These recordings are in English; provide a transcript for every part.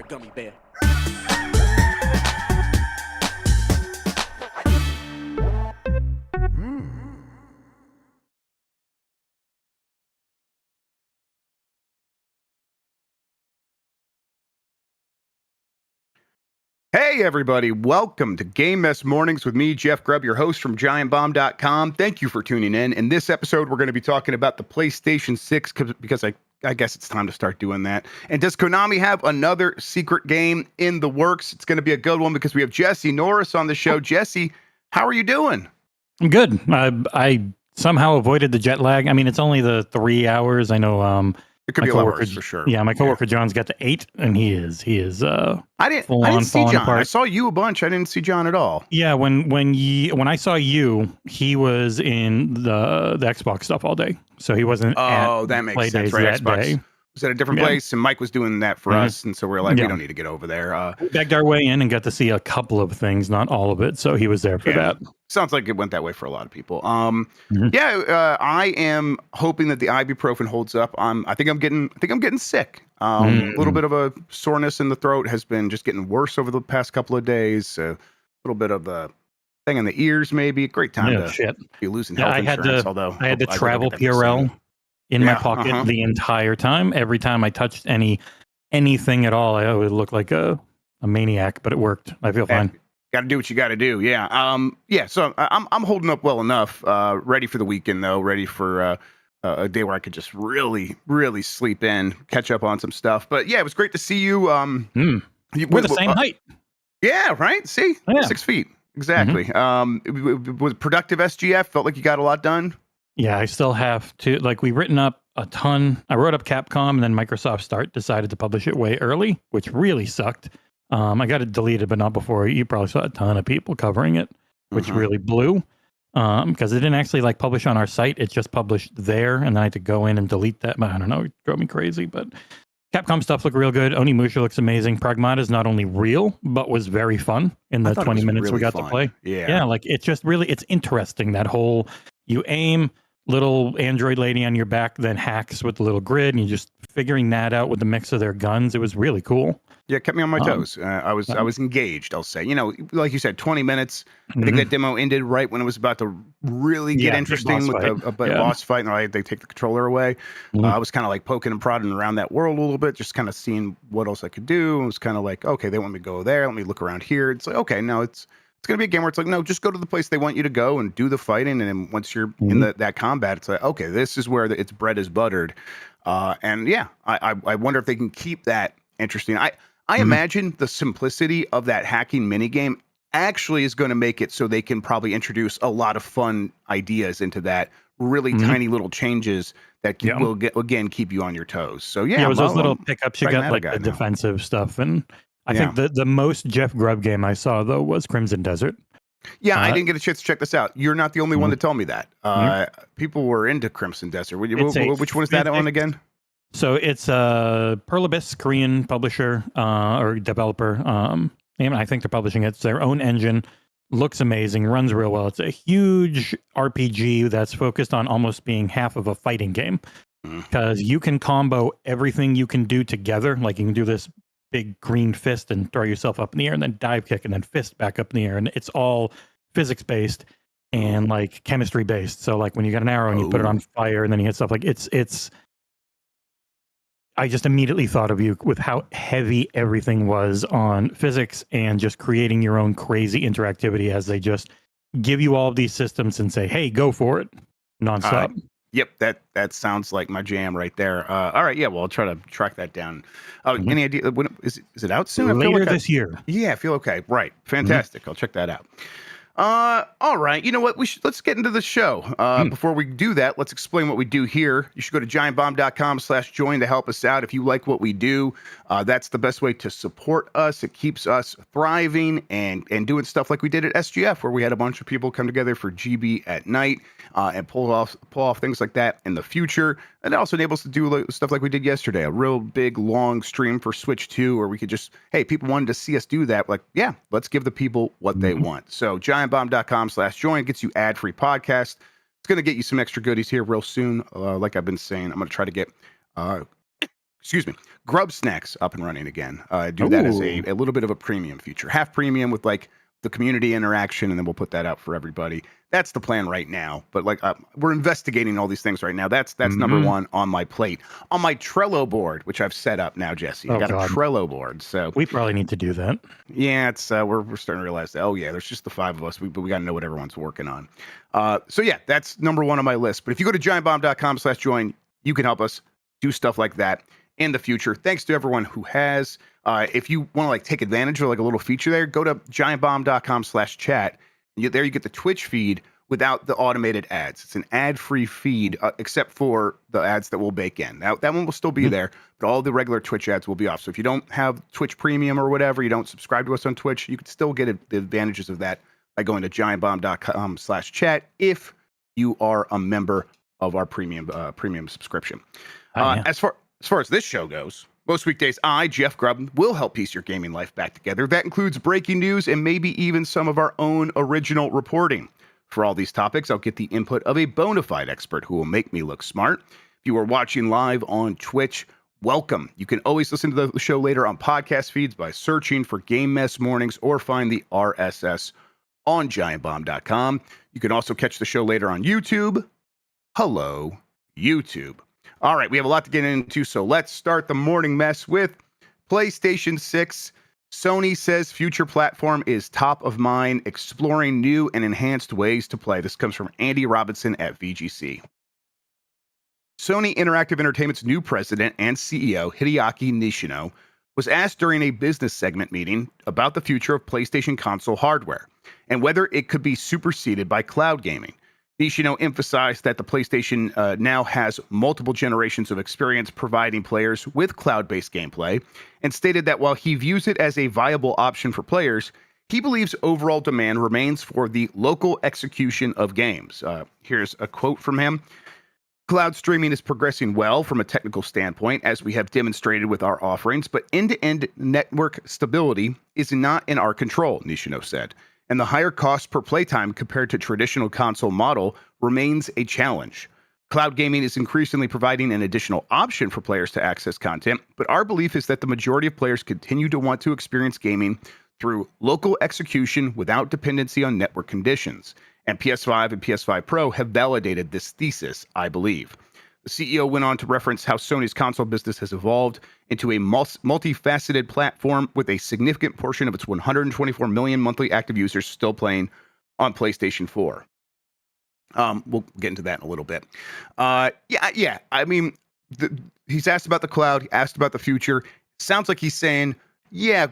gummy bear. Hey everybody, welcome to Game Mess Mornings with me, Jeff Grubb, your host from giantbomb.com. Thank you for tuning in. In this episode, we're going to be talking about the PlayStation 6 because I guess it's time to start doing that. And does Konami have another secret game in the works? It's going to be a good one because we have Jesse Norris on the show. Jesse, how are you doing? I'm good. I somehow avoided the jet lag. I mean, it's only the 3 hours. I know It could be a lot worse for sure. Yeah, my coworker John's got to 8, and he is I didn't see John. Apart. I saw you a bunch. I didn't see John at all. Yeah, when I saw you, he was in the Xbox stuff all day, so he wasn't. That makes sense. Right, Xbox day. Was at a different place, and Mike was doing that for us, and so we're like, we don't need to get over there. We begged our way in and got to see a couple of things, not all of it. So he was there for that. Sounds like it went that way for a lot of people. I am hoping that the ibuprofen holds up. I think I'm getting sick. A little bit of a soreness in the throat has been just getting worse over the past couple of days. A little bit of a thing in the ears, maybe. Great time to be losing health insurance. I had the travel PRL in my pocket the entire time. Every time I touched anything at all, I would look like a maniac, but it worked. I feel fine. Got to do what you got to do. Yeah. So I'm holding up well enough. Ready for the weekend though. Ready for a day where I could just really, really sleep in, catch up on some stuff. But yeah, it was great to see you. We're the same height. Yeah. Right. See, 6 feet exactly. It was productive SGF. Felt like you got a lot done. Yeah, I still have to, we've written up a ton. I wrote up Capcom, and then Microsoft decided to publish it way early, which really sucked. I got it deleted, but not before. You probably saw a ton of people covering it, which really blew. Because it didn't actually publish on our site. It just published there, and then I had to go in and delete that. I don't know, it drove me crazy, but Capcom stuff looked real good. Onimusha looks amazing. Pragmat is not only real, but was very fun in the 20 minutes really we got to play. Yeah, it's just really, it's interesting, that whole, you aim, little android lady on your back then hacks with the little grid, and you just figuring that out with the mix of their guns. It was really cool. Yeah, it kept me on my toes. I was engaged, I'll say. Like you said, 20 minutes. I think that demo ended right when it was about to really get interesting with a boss fight, and they take the controller away. I was kind of poking and prodding around that world a little bit, just kind of seeing what else I could do. It was kind of like, okay, they want me to go there. Let me look around here. It's like, okay, no, it's going to be a game where it's like, no, just go to the place they want you to go and do the fighting. And then once you're in that combat, it's like, okay, this is where its bread is buttered. I wonder if they can keep that interesting. I imagine the simplicity of that hacking minigame actually is going to make it so they can probably introduce a lot of fun ideas into that, really tiny little changes that will keep you on your toes. So it was those little pickups you got, the defensive stuff. And I think the most Jeff Grubb game I saw, though, was Crimson Desert. Yeah, I didn't get a chance to check this out. You're not the only one to tell me that. People were into Crimson Desert. Which one is that on again? So it's a Pearl Abyss, Korean publisher or developer. And I think they're publishing it. It's their own engine. Looks amazing. Runs real well. It's a huge RPG that's focused on almost being half of a fighting game. Because you can combo everything you can do together. You can do this big green fist and throw yourself up in the air, and then dive kick, and then fist back up in the air. And it's all physics based and chemistry based. So when you got an arrow and you put it on fire, and then you hit stuff, it's I just immediately thought of you with how heavy everything was on physics and just creating your own crazy interactivity as they just give you all of these systems and say, hey, go for it nonstop. Yep, that sounds like my jam right there. All right, yeah, well, I'll try to track that down. Any idea, when is it out soon? Later this year. Yeah, I feel okay. Right, fantastic. I'll check that out. All right. You know what? Let's get into the show. Before we do that, let's explain what we do here. You should go to giantbomb.com/join to help us out. If you like what we do, that's the best way to support us. It keeps us thriving and doing stuff like we did at SGF, where we had a bunch of people come together for GB at night and pull off things like that in the future. And it also enables us to do stuff like we did yesterday, a real big, long stream for Switch 2, where we could just, hey, people wanted to see us do that. Let's give the people what they want. So giantbomb.com/join gets you ad-free podcast. It's going to get you some extra goodies here real soon. Like I've been saying, I'm going to try to get excuse me, Grub Snacks up and running again. Do that as a little bit of a premium feature, half premium with like the community interaction, and then we'll put that out for everybody. That's the plan right now. But like we're investigating all these things right now. That's number one on my plate. On my Trello board, which I've set up now, Jesse. I got a Trello board. So we probably need to do that. Yeah, it's we're starting to realize that. Oh yeah, there's just the 5 of us. But we got to know what everyone's working on. So yeah, that's number one on my list. But if you go to giantbomb.com/join, you can help us do stuff like that in the future. Thanks to everyone who has. If you want to like take advantage of like a little feature there, go to giantbomb.com/chat. There you get the Twitch feed without the automated ads. It's an ad-free feed, except for the ads that we'll bake in. Now, that one will still be there, but all the regular Twitch ads will be off. So if you don't have Twitch Premium or whatever, you don't subscribe to us on Twitch, you can still get the advantages of that by going to giantbomb.com/chat if you are a member of our premium subscription. As far as this show goes, most weekdays, I, Jeff Grubb, will help piece your gaming life back together. That includes breaking news and maybe even some of our own original reporting. For all these topics, I'll get the input of a bona fide expert who will make me look smart. If you are watching live on Twitch, welcome. You can always listen to the show later on podcast feeds by searching for Game Mess Mornings or find the RSS on giantbomb.com. You can also catch the show later on YouTube. Hello, YouTube. All right, we have a lot to get into, so let's start the morning mess with PlayStation 6. Sony says future platform is top of mind, exploring new and enhanced ways to play. This comes from Andy Robinson at VGC. Sony Interactive Entertainment's new president and CEO, Hideaki Nishino, was asked during a business segment meeting about the future of PlayStation console hardware and whether it could be superseded by cloud gaming. Nishino emphasized that the PlayStation now has multiple generations of experience providing players with cloud-based gameplay, and stated that while he views it as a viable option for players, he believes overall demand remains for the local execution of games. Here's a quote from him. Cloud streaming is progressing well from a technical standpoint, as we have demonstrated with our offerings, but end-to-end network stability is not in our control, Nishino said. And the higher cost per playtime compared to traditional console model remains a challenge. Cloud gaming is increasingly providing an additional option for players to access content, but our belief is that the majority of players continue to want to experience gaming through local execution without dependency on network conditions. And PS5 and PS5 Pro have validated this thesis, I believe. The CEO went on to reference how Sony's console business has evolved into a multifaceted platform with a significant portion of its 124 million monthly active users still playing on PlayStation 4. We'll get into that in a little bit. Yeah. I mean, he's asked about the cloud. He asked about the future. Sounds like he's saying, yeah,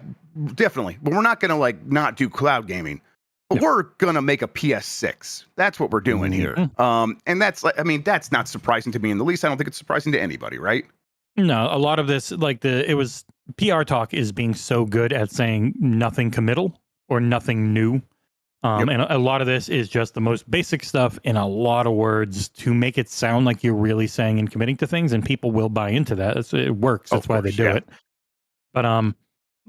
definitely. But we're not going to like not do cloud gaming. But we're going to make a PS6. That's what we're doing here. And that's like, I mean, that's not surprising to me in the least. I don't think it's surprising to anybody, right? No, a lot of this, like PR talk is being so good at saying nothing committal or nothing new. And a lot of this is just the most basic stuff in a lot of words to make it sound like you're really saying and committing to things, and people will buy into that. It works. That's why they do it. But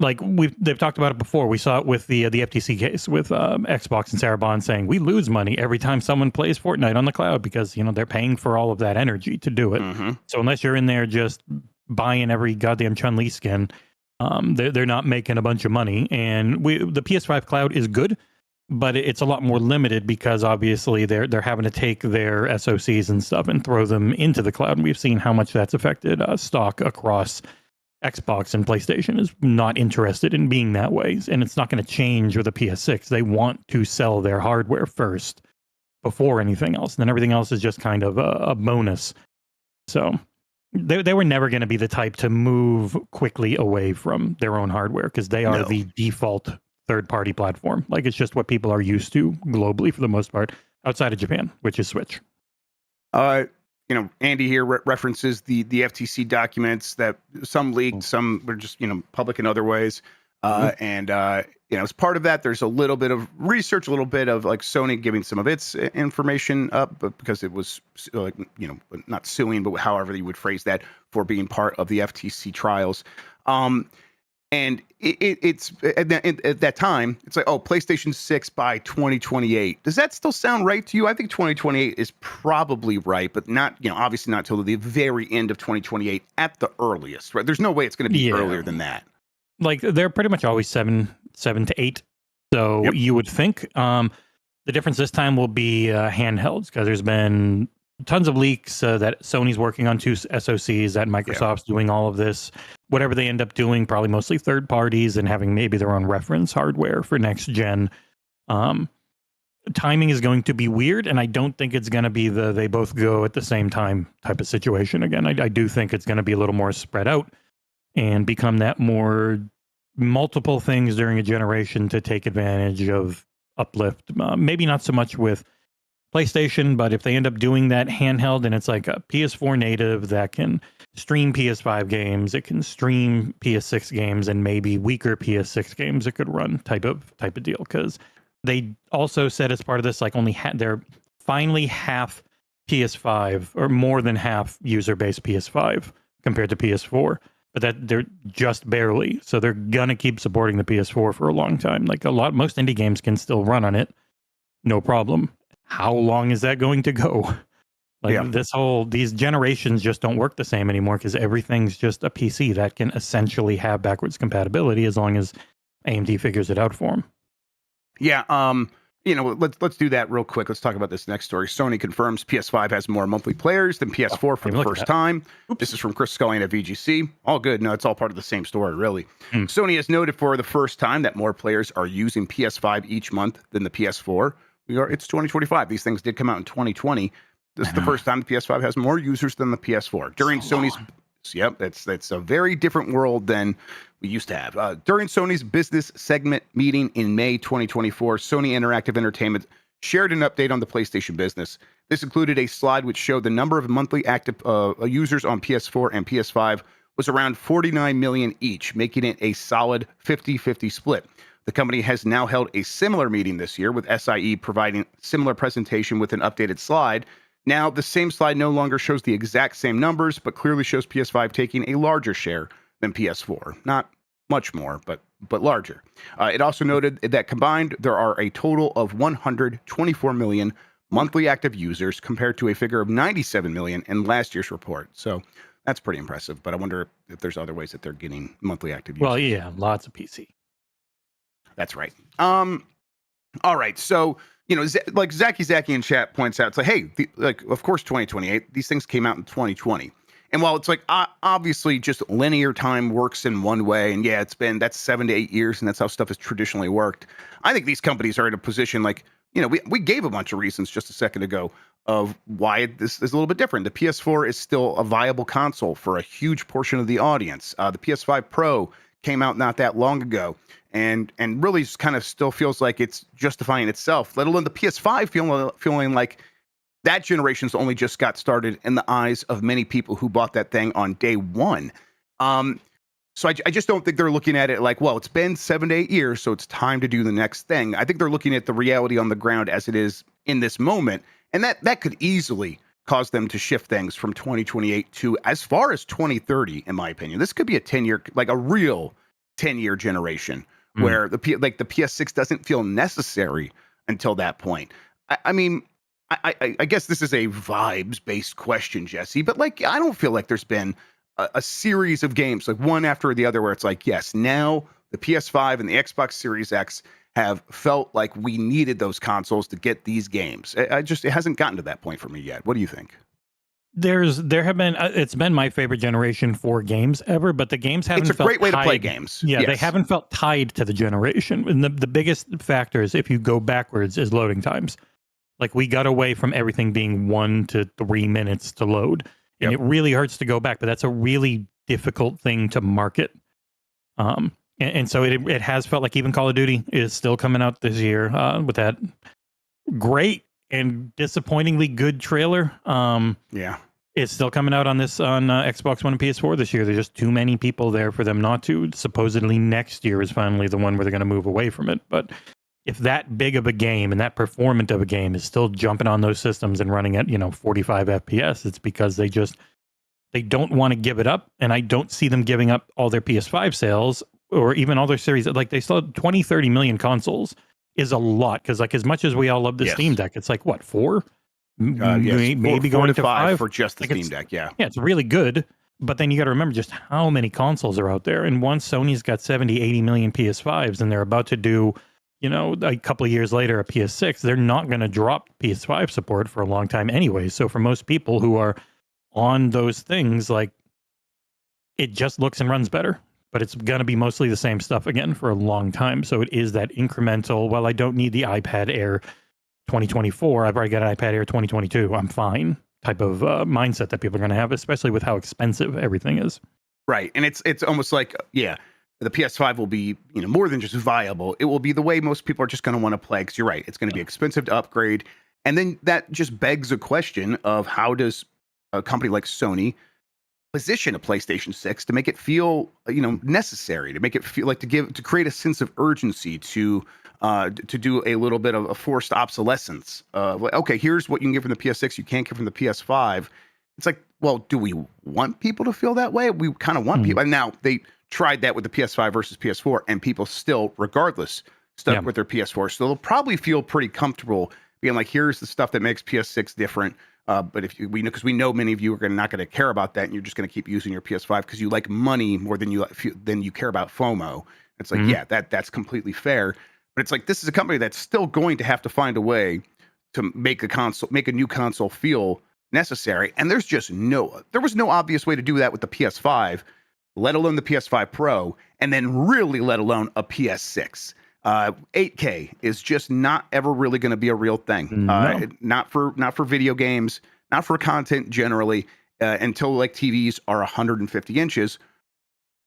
like they've talked about it before. We saw it with the FTC case with Xbox and Sarah Bond saying we lose money every time someone plays Fortnite on the cloud because they're paying for all of that energy to do it. So unless you're in there just buying every goddamn Chun-Li skin, they're not making a bunch of money. And the PS5 cloud is good, but it's a lot more limited because obviously they're having to take their SoCs and stuff and throw them into the cloud. And we've seen how much that's affected stock across Xbox, and PlayStation is not interested in being that way. And it's not going to change with a PS6. They want to sell their hardware first before anything else. And then everything else is just kind of a bonus. So they were never going to be the type to move quickly away from their own hardware because they are the default third-party platform. Like it's just what people are used to globally for the most part, outside of Japan, which is Switch. Andy here references the FTC documents that some leaked, some were just, public in other ways. And as part of that, there's a little bit of research, a little bit of like Sony giving some of its information up, but because it was not suing, but however you would phrase that for being part of the FTC trials. And it's at that time, it's like, oh, PlayStation 6 by 2028. Does that still sound right to you? I think 2028 is probably right, but not, obviously not till the very end of 2028 at the earliest, right? There's no way it's going to be earlier than that. Like, they're pretty much always 7 to 8. So you would think the difference this time will be handhelds, because there's been tons of leaks that Sony's working on 2 SoCs, that Microsoft's doing all of this. Whatever they end up doing, probably mostly third parties and having maybe their own reference hardware for next gen. Timing is going to be weird, and I don't think it's going to be they both go at the same time type of situation again. I do think it's going to be a little more spread out and become that more multiple things during a generation to take advantage of uplift. Maybe not so much with PlayStation, but if they end up doing that handheld and it's like a PS4 native that can stream PS5 games, it can stream PS6 games, and maybe weaker PS6 games it could run type of deal. Because they also said as part of this, like, only they're finally half PS5 or more than half user base PS5 compared to PS4, but that they're just barely. So they're gonna keep supporting the PS4 for a long time. Like, most indie games can still run on it, no problem. How long is that going to go? Like, these generations just don't work the same anymore, because everything's just a PC that can essentially have backwards compatibility as long as AMD figures it out for them. Yeah. Let's do that real quick. Let's talk about this next story. Sony confirms PS5 has more monthly players than PS4 for the first time. Oops. This is from Chris Scullion at VGC. All good. No, it's all part of the same story, really. Sony has noted for the first time that more players are using PS5 each month than the PS4. It's 2025. These things did come out in 2020. This is the first time the PS5 has more users than the PS4. During Sony's, it's a very different world than we used to have. During Sony's business segment meeting in May 2024, Sony Interactive Entertainment shared an update on the PlayStation business. This included a slide which showed the number of monthly active users on PS4 and PS5 was around 49 million each, making it a solid 50-50 split. The company has now held a similar meeting this year, with SIE providing similar presentation with an updated slide. Now, the same slide no longer shows the exact same numbers, but clearly shows PS5 taking a larger share than PS4. Not much more, but larger. It also noted that combined, there are a total of 124 million monthly active users, compared to a figure of 97 million in last year's report. So that's pretty impressive, but I wonder if there's other ways that they're getting monthly active users. Well, yeah, lots of PC. That's right. All right. So, like Zaki in chat points out, it's like, hey, of course, 2028, these things came out in 2020. And while it's like, obviously just linear time works in one way, and that's 7 to 8 years, and that's how stuff has traditionally worked. I think these companies are in a position like, we gave a bunch of reasons just a second ago of why this is a little bit different. The PS4 is still a viable console for a huge portion of the audience. The PS5 Pro came out not that long ago, and really kind of still feels like it's justifying itself, let alone the PS5 feeling like that generation's only just got started in the eyes of many people who bought that thing on day one. So I just don't think they're looking at it like, well, it's been 7 to 8 years, so it's time to do the next thing. I think they're looking at the reality on the ground as it is in this moment, and that could easily cause them to shift things from 2028 to as far as 2030, in my opinion. This could be a 10-year, like a real 10-year generation where the PS6 doesn't feel necessary until that point. I guess this is a vibes-based question, Jesse, but like, I don't feel like there's been a series of games, like one after the other, where it's like, yes, now the PS5 and the Xbox Series X have felt like we needed those consoles to get these games. It hasn't gotten to that point for me yet. What do you think? It's been my favorite generation for games ever, but the games haven't felt It's a great way tied. to play games. Yeah, yes. They haven't felt tied to the generation. And the biggest factors, if you go backwards, is loading times. Like, we got away from everything being 1 to 3 minutes to load. And It really hurts to go back, but that's a really difficult thing to market. And so it has felt like even Call of Duty is still coming out this year with that great and disappointingly good trailer. It's still coming out on Xbox One and PS4 this year. There's just too many people there for them not to. Supposedly next year is finally the one where they're going to move away from it. But if that big of a game and that performant of a game is still jumping on those systems and running at 45 FPS, it's because they don't want to give it up. And I don't see them giving up all their PS5 sales or even all their series, like they still have 20, 30 million consoles is a lot. Because like as much as we all love the Steam Deck, it's like what, 4? Maybe four going to to 5 for just the like Steam Deck. Yeah, it's really good. But then you got to remember just how many consoles are out there. And once Sony's got 70, 80 million PS5s and they're about to do, you know, a couple of years later, a PS6, they're not going to drop PS5 support for a long time anyway. So for most people who are on those things, like it just looks and runs better, but it's going to be mostly the same stuff again for a long time. So it is that incremental, well, I don't need the iPad Air 2024. I've already got an iPad Air 2022. I'm fine type of mindset that people are going to have, especially with how expensive everything is. Right. And it's almost like, the PS5 will be, you know, more than just viable. It will be the way most people are just going to want to play, because you're right. It's going to be expensive to upgrade. And then that just begs a question of how does a company like Sony position a PlayStation 6 to make it feel, you know, necessary, to make it feel like to create a sense of urgency, to do a little bit of a forced obsolescence. Okay, here's what you can get from the PS6, you can't get from the PS5. It's like, well, do we want people to feel that way? We kind of want people. And now they tried that with the PS5 versus PS4, and people still, regardless, stuck with their PS4. So they'll probably feel pretty comfortable being like, here's the stuff that makes PS6 different. But because we know many of you are not going to care about that, and you're just going to keep using your PS5 because you like money more than you care about FOMO. It's like, that's completely fair. But it's like, this is a company that's still going to have to find a way to make a new console feel necessary. And there was no obvious way to do that with the PS5, let alone the PS5 Pro, and then really let alone a PS6. 8K is just not ever really going to be a real thing. No. Not for video games, not for content generally, until like TVs are 150 inches,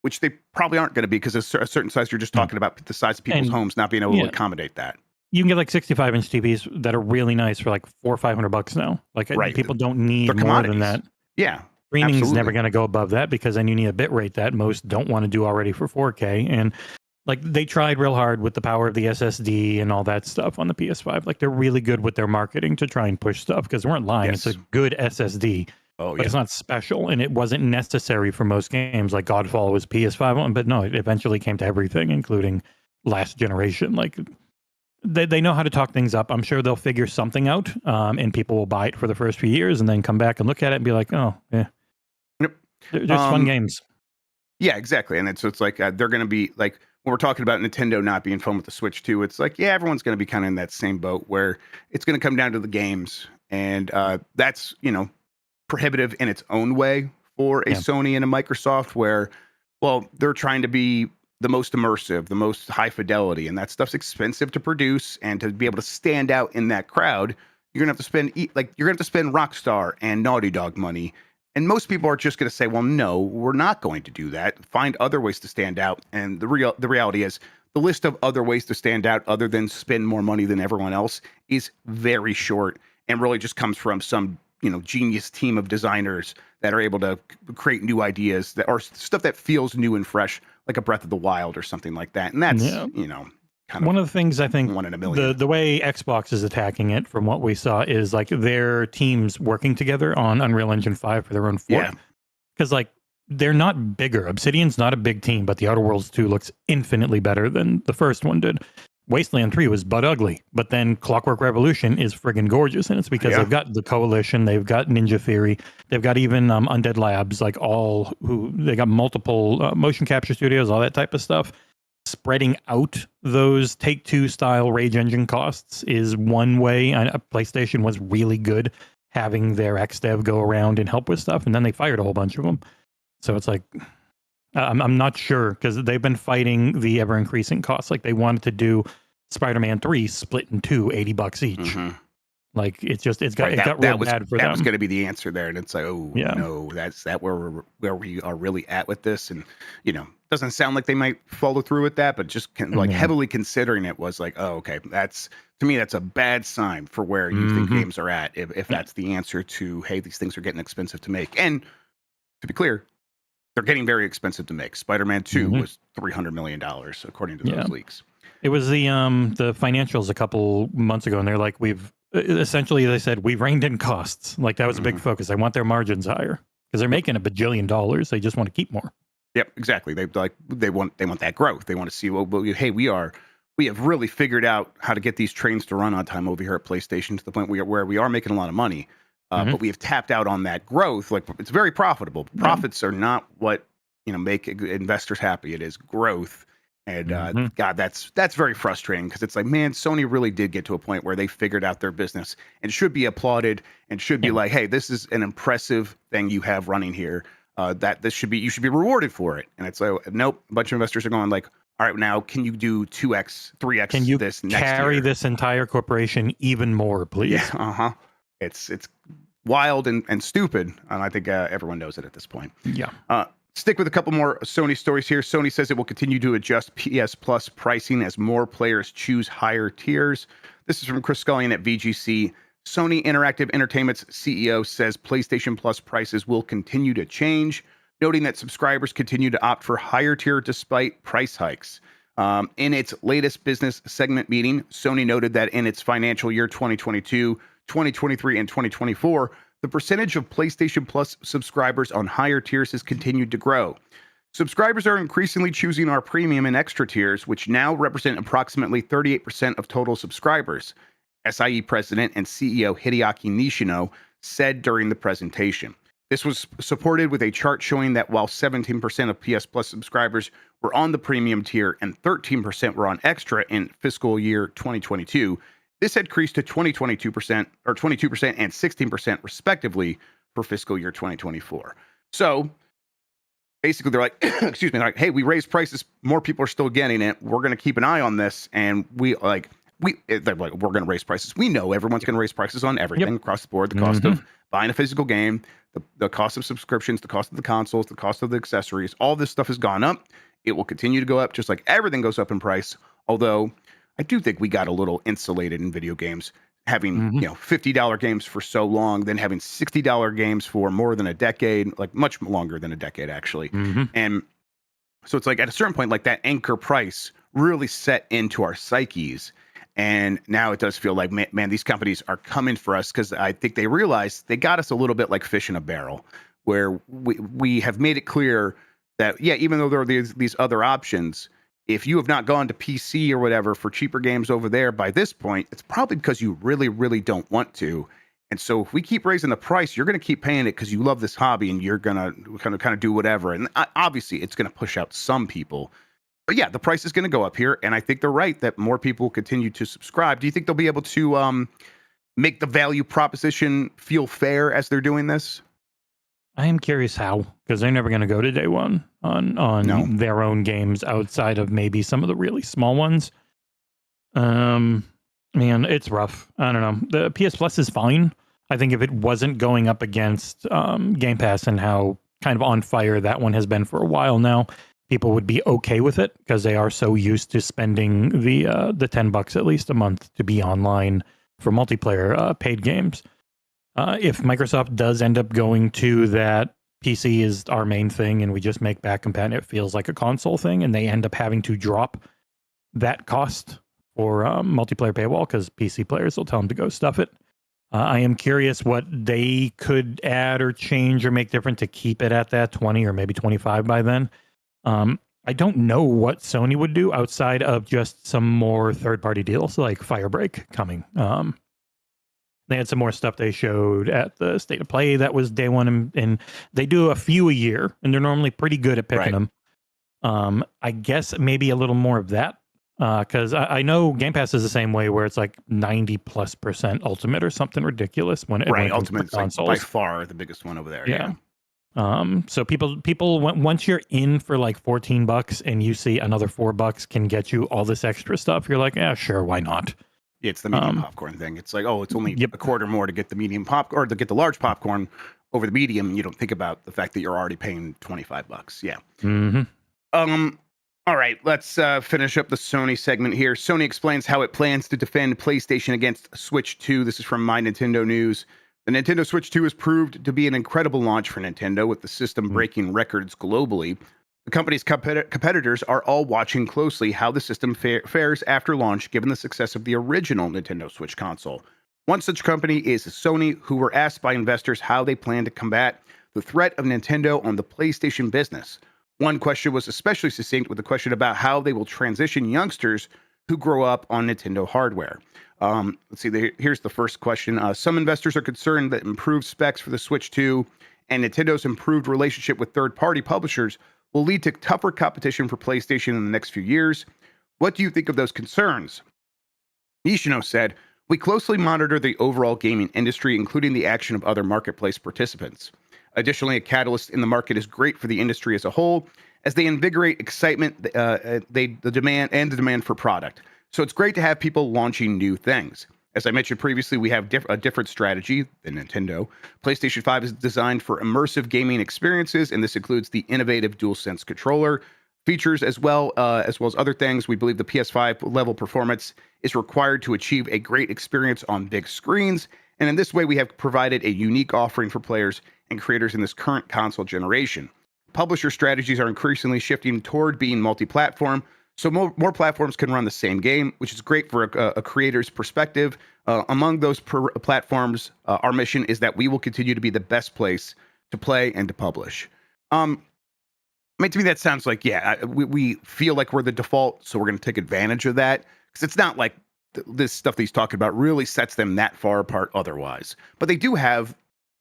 which they probably aren't going to be, because a certain size, you're just talking about the size of people's homes not being able to accommodate that. You can get like 65-inch TVs that are really nice for like $400 or $500 now. Like people don't need more than that. Yeah. Streaming's never going to go above that, because then you need a bit rate that most don't want to do already for 4K. And like they tried real hard with the power of the SSD and all that stuff on the PS5. Like they're really good with their marketing to try and push stuff, because they weren't lying. It's a good SSD, but it's not special, and it wasn't necessary for most games. Like Godfall was PS5 one, but no, it eventually came to everything, including last generation. Like they know how to talk things up. I'm sure they'll figure something out, and people will buy it for the first few years and then come back and look at it and be like, oh, yeah. Yep. They're just fun games. Yeah, exactly. And it's like they're going to be like, when we're talking about Nintendo not being fun with the Switch too, it's like, everyone's going to be kind of in that same boat where it's going to come down to the games. And that's, you know, prohibitive in its own way for a Sony and a Microsoft, where, well, they're trying to be the most immersive, the most high fidelity, and that stuff's expensive to produce. And to be able to stand out in that crowd, you're going to have to spend Rockstar and Naughty Dog money. And most people are just going to say, well, no, we're not going to do that. Find other ways to stand out. And the reality is, the list of other ways to stand out other than spend more money than everyone else is very short, and really just comes from some, you know, genius team of designers that are able to create new ideas that are stuff that feels new and fresh, like a Breath of the Wild or something like that. And that's, you know, kind of one of the things I think one in a million. The way Xbox is attacking it, from what we saw, is like their teams working together on Unreal Engine 5 for their own fork. Because like they're not bigger. Obsidian's not a big team, but the Outer Worlds 2 looks infinitely better than the first one did. Wasteland 3 was butt ugly, but then Clockwork Revolution is friggin' gorgeous, and it's because they've got the Coalition, they've got Ninja Theory, they've got even Undead Labs, like they got multiple motion capture studios, all that type of stuff. Spreading out those Take-Two style Rage Engine costs is one way. PlayStation was really good having their ex-dev go around and help with stuff, and then they fired a whole bunch of them. So it's like, I'm not sure, because they've been fighting the ever-increasing costs. Like they wanted to do Spider-Man 3 split in two, $80 each. Mm-hmm. Like it got real bad for them. That was going to be the answer there, and it's like, no, that's where we are really at with this, and you know, doesn't sound like they might follow through with that, but just heavily considering it was like, oh, okay, that's, to me, that's a bad sign for where you think games are at. If that's the answer to, hey, these things are getting expensive to make, and to be clear, they're getting very expensive to make. Spider-Man 2 was $300 million according to those leaks. It was the financials a couple months ago, and they're like, essentially, they said, we've reined in costs. Like that was a big focus. I want their margins higher, because they're making $1 bajillion. They just want to keep more. Yep, exactly. They want that growth. They want to see, well, hey, we have really figured out how to get these trains to run on time over here at PlayStation to the point where we are making a lot of money. But we have tapped out on that growth. Like, it's very profitable. Profits are not what make investors happy. It is growth. And God, that's very frustrating, because it's like, man, Sony really did get to a point where they figured out their business and should be applauded and should be like, hey, this is an impressive thing you have running here. That you should be rewarded for it. And it's like, nope. A bunch of investors are going like, all right, now can you do 2x, 3x can you this next year? Carry this entire corporation even more, please? Yeah, It's wild and stupid, and I think everyone knows it at this point. Yeah. Stick with a couple more Sony stories here. Sony says it will continue to adjust PS Plus pricing as more players choose higher tiers. This is from Chris Scullion at VGC. Sony Interactive Entertainment's CEO says PlayStation Plus prices will continue to change, noting that subscribers continue to opt for higher tier despite price hikes. In its latest business segment meeting, Sony noted that in its financial year 2022, 2023, and 2024, the percentage of PlayStation Plus subscribers on higher tiers has continued to grow. Subscribers are increasingly choosing our premium and extra tiers, which now represent approximately 38% of total subscribers, SIE president and CEO Hideaki Nishino said during the presentation. This was supported with a chart showing that while 17% of PS Plus subscribers were on the premium tier and 13% were on extra in fiscal year 2022, this had increased to 22% and 16% respectively for fiscal year 2024. So basically they're like, excuse me, like, hey, we raised prices, more people are still getting it. We're going to keep an eye on this, and they're like, we're going to raise prices. We know everyone's going to raise prices on everything across the board. The cost of buying a physical game, the cost of subscriptions, the cost of the consoles, the cost of the accessories, all this stuff has gone up. It will continue to go up, just like everything goes up in price. Although I do think we got a little insulated in video games, having $50 games for so long, then having $60 games for more than a decade, like much longer than a decade actually. And so it's like at a certain point, like that anchor price really set into our psyches. And now it does feel like, man, these companies are coming for us, because I think they realize they got us a little bit like fish in a barrel, where we have made it clear that, yeah, even though there are these other options, if you have not gone to PC or whatever for cheaper games over there by this point, it's probably because you really, really don't want to. And so if we keep raising the price, you're going to keep paying it because you love this hobby and you're going to kind of do whatever. And obviously it's going to push out some people. But yeah, the price is going to go up here, and I think they're right that more people will continue to subscribe. Do you think they'll be able to make the value proposition feel fair as they're doing this? I am curious how, because they're never going to go to day one on their own games outside of maybe some of the really small ones. Man, it's rough. I don't know. The PS Plus is fine. I think if it wasn't going up against Game Pass and how kind of on fire that one has been for a while now, people would be okay with it because they are so used to spending the $10 at least a month to be online for multiplayer paid games. If Microsoft does end up going to that PC is our main thing and we just make back compatible, it feels like a console thing, and they end up having to drop that cost for multiplayer paywall because PC players will tell them to go stuff it. I am curious what they could add or change or make different to keep it at that 20 or maybe 25 by then. I don't know what Sony would do outside of just some more third-party deals like Firebreak coming. They had some more stuff they showed at the State of Play that was day one, and they do a few a year, and they're normally pretty good at picking them. I guess maybe a little more of that, because I know Game Pass is the same way, where it's like 90+% Ultimate or something ridiculous. When Ultimate is like by far the biggest one over there. Yeah. So people once you're in for like $14 and you see another $4 can get you all this extra stuff, you're like, yeah, sure, why not? It's the medium popcorn thing. It's like, it's only a quarter more to get the medium or to get the large popcorn over the medium. You don't think about the fact that you're already paying $25. Yeah. All right, let's finish up the Sony segment here. Sony explains how it plans to defend PlayStation against Switch 2. This is from My Nintendo News. The Nintendo Switch 2 has proved to be an incredible launch for Nintendo, with the system breaking records globally. The company's competitors are all watching closely how the system fares after launch, given the success of the original Nintendo Switch console. One such company is Sony, who were asked by investors how they plan to combat the threat of Nintendo on the PlayStation business. One question was especially succinct with a question about how they will transition youngsters who grow up on Nintendo hardware. Let's see, here's the first question. Some investors are concerned that improved specs for the Switch 2 and Nintendo's improved relationship with third-party publishers will lead to tougher competition for PlayStation in the next few years. What do you think of those concerns? Nishino said, "We closely monitor the overall gaming industry, including the action of other marketplace participants. Additionally, a catalyst in the market is great for the industry as a whole, as they invigorate excitement, the demand for product. So it's great to have people launching new things. As I mentioned previously, we have a different strategy than Nintendo. PlayStation 5 is designed for immersive gaming experiences, and this includes the innovative DualSense controller features as well as other things. We believe the PS5 level performance is required to achieve a great experience on big screens, and in this way, we have provided a unique offering for players and creators in this current console generation. Publisher strategies are increasingly shifting toward being multi-platform, so more platforms can run the same game, which is great for a creator's perspective. Among those platforms, our mission is that we will continue to be the best place to play and to publish." I mean, to me, that sounds like, we feel like we're the default, so we're going to take advantage of that. Because it's not like this stuff that he's talking about really sets them that far apart otherwise. But they do have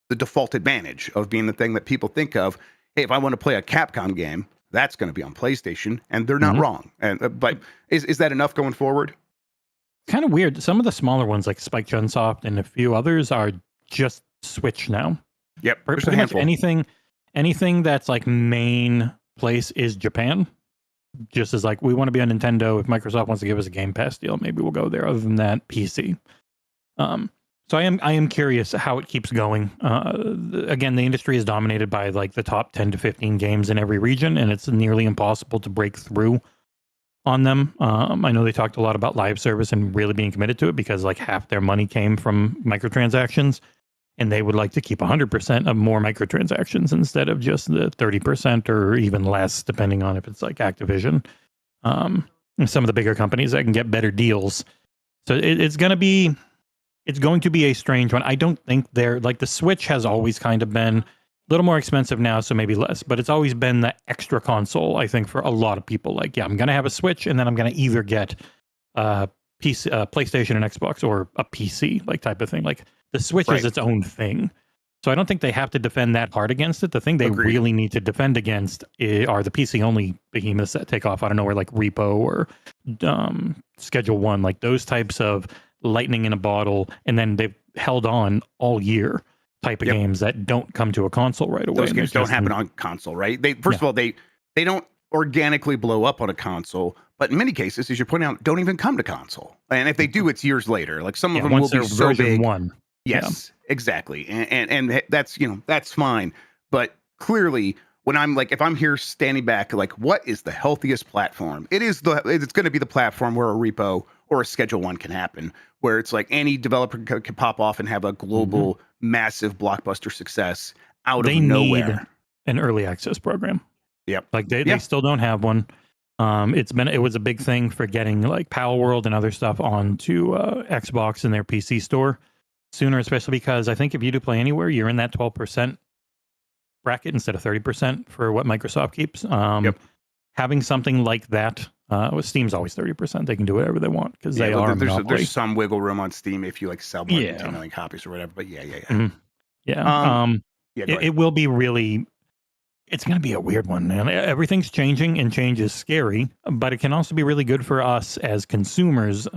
the default advantage of being the thing that people think of. Hey, if I want to play a Capcom game, that's going to be on PlayStation, and they're not wrong. And but is that enough going forward? Kind of weird. Some of the smaller ones, like Spike Chunsoft and a few others, are just Switch now. Yep, Pretty much anything that's like main place is Japan. Just as like we want to be on Nintendo. If Microsoft wants to give us a Game Pass deal, maybe we'll go there. Other than that, PC. So I am curious how it keeps going. Again, the industry is dominated by like the top 10 to 15 games in every region, and it's nearly impossible to break through on them. I know they talked a lot about live service and really being committed to it because like half their money came from microtransactions, and they would like to keep 100% of more microtransactions instead of just the 30% or even less, depending on if it's like Activision. And some of the bigger companies that can get better deals. So it's going to be a strange one. I don't think they're like the Switch has always kind of been a little more expensive now, so maybe less, but it's always been the extra console, I think, for a lot of people. Like, yeah, I'm going to have a Switch and then I'm going to either get PC, PlayStation and Xbox or a PC, like type of thing. Like the Switch is its own thing. So I don't think they have to defend that hard against it. The thing they really need to defend against are the PC only behemoths that take off out of nowhere, like Repo or Schedule One, like those types of lightning in a bottle, and then they've held on all year type of games that don't come to a console right away. Those games don't happen on console, right? First of all, they don't organically blow up on a console, but in many cases, as you're pointing out, don't even come to console. And if they do, it's years later. Like some of them will be so big. Yes, exactly. And that's, that's fine. But clearly, when I'm like, if I'm here standing back, like, what is the healthiest platform? It's going to be the platform where a Repo or a Schedule One can happen, where it's like any developer can pop off and have a global, massive blockbuster success out of nowhere. Need an early access program. Yep. Like they still don't have one. It was a big thing for getting like Pal World and other stuff onto Xbox in their PC store sooner, especially because I think if you do Play Anywhere, you're in that 12% bracket instead of 30% for what Microsoft keeps. Having something like that, Steam's always 30%. They can do whatever they want because they are. There's some wiggle room on Steam if you like sell more than 10 million copies or whatever. But it will be really. It's going to be a weird one, man. Everything's changing, and change is scary, but it can also be really good for us as consumers.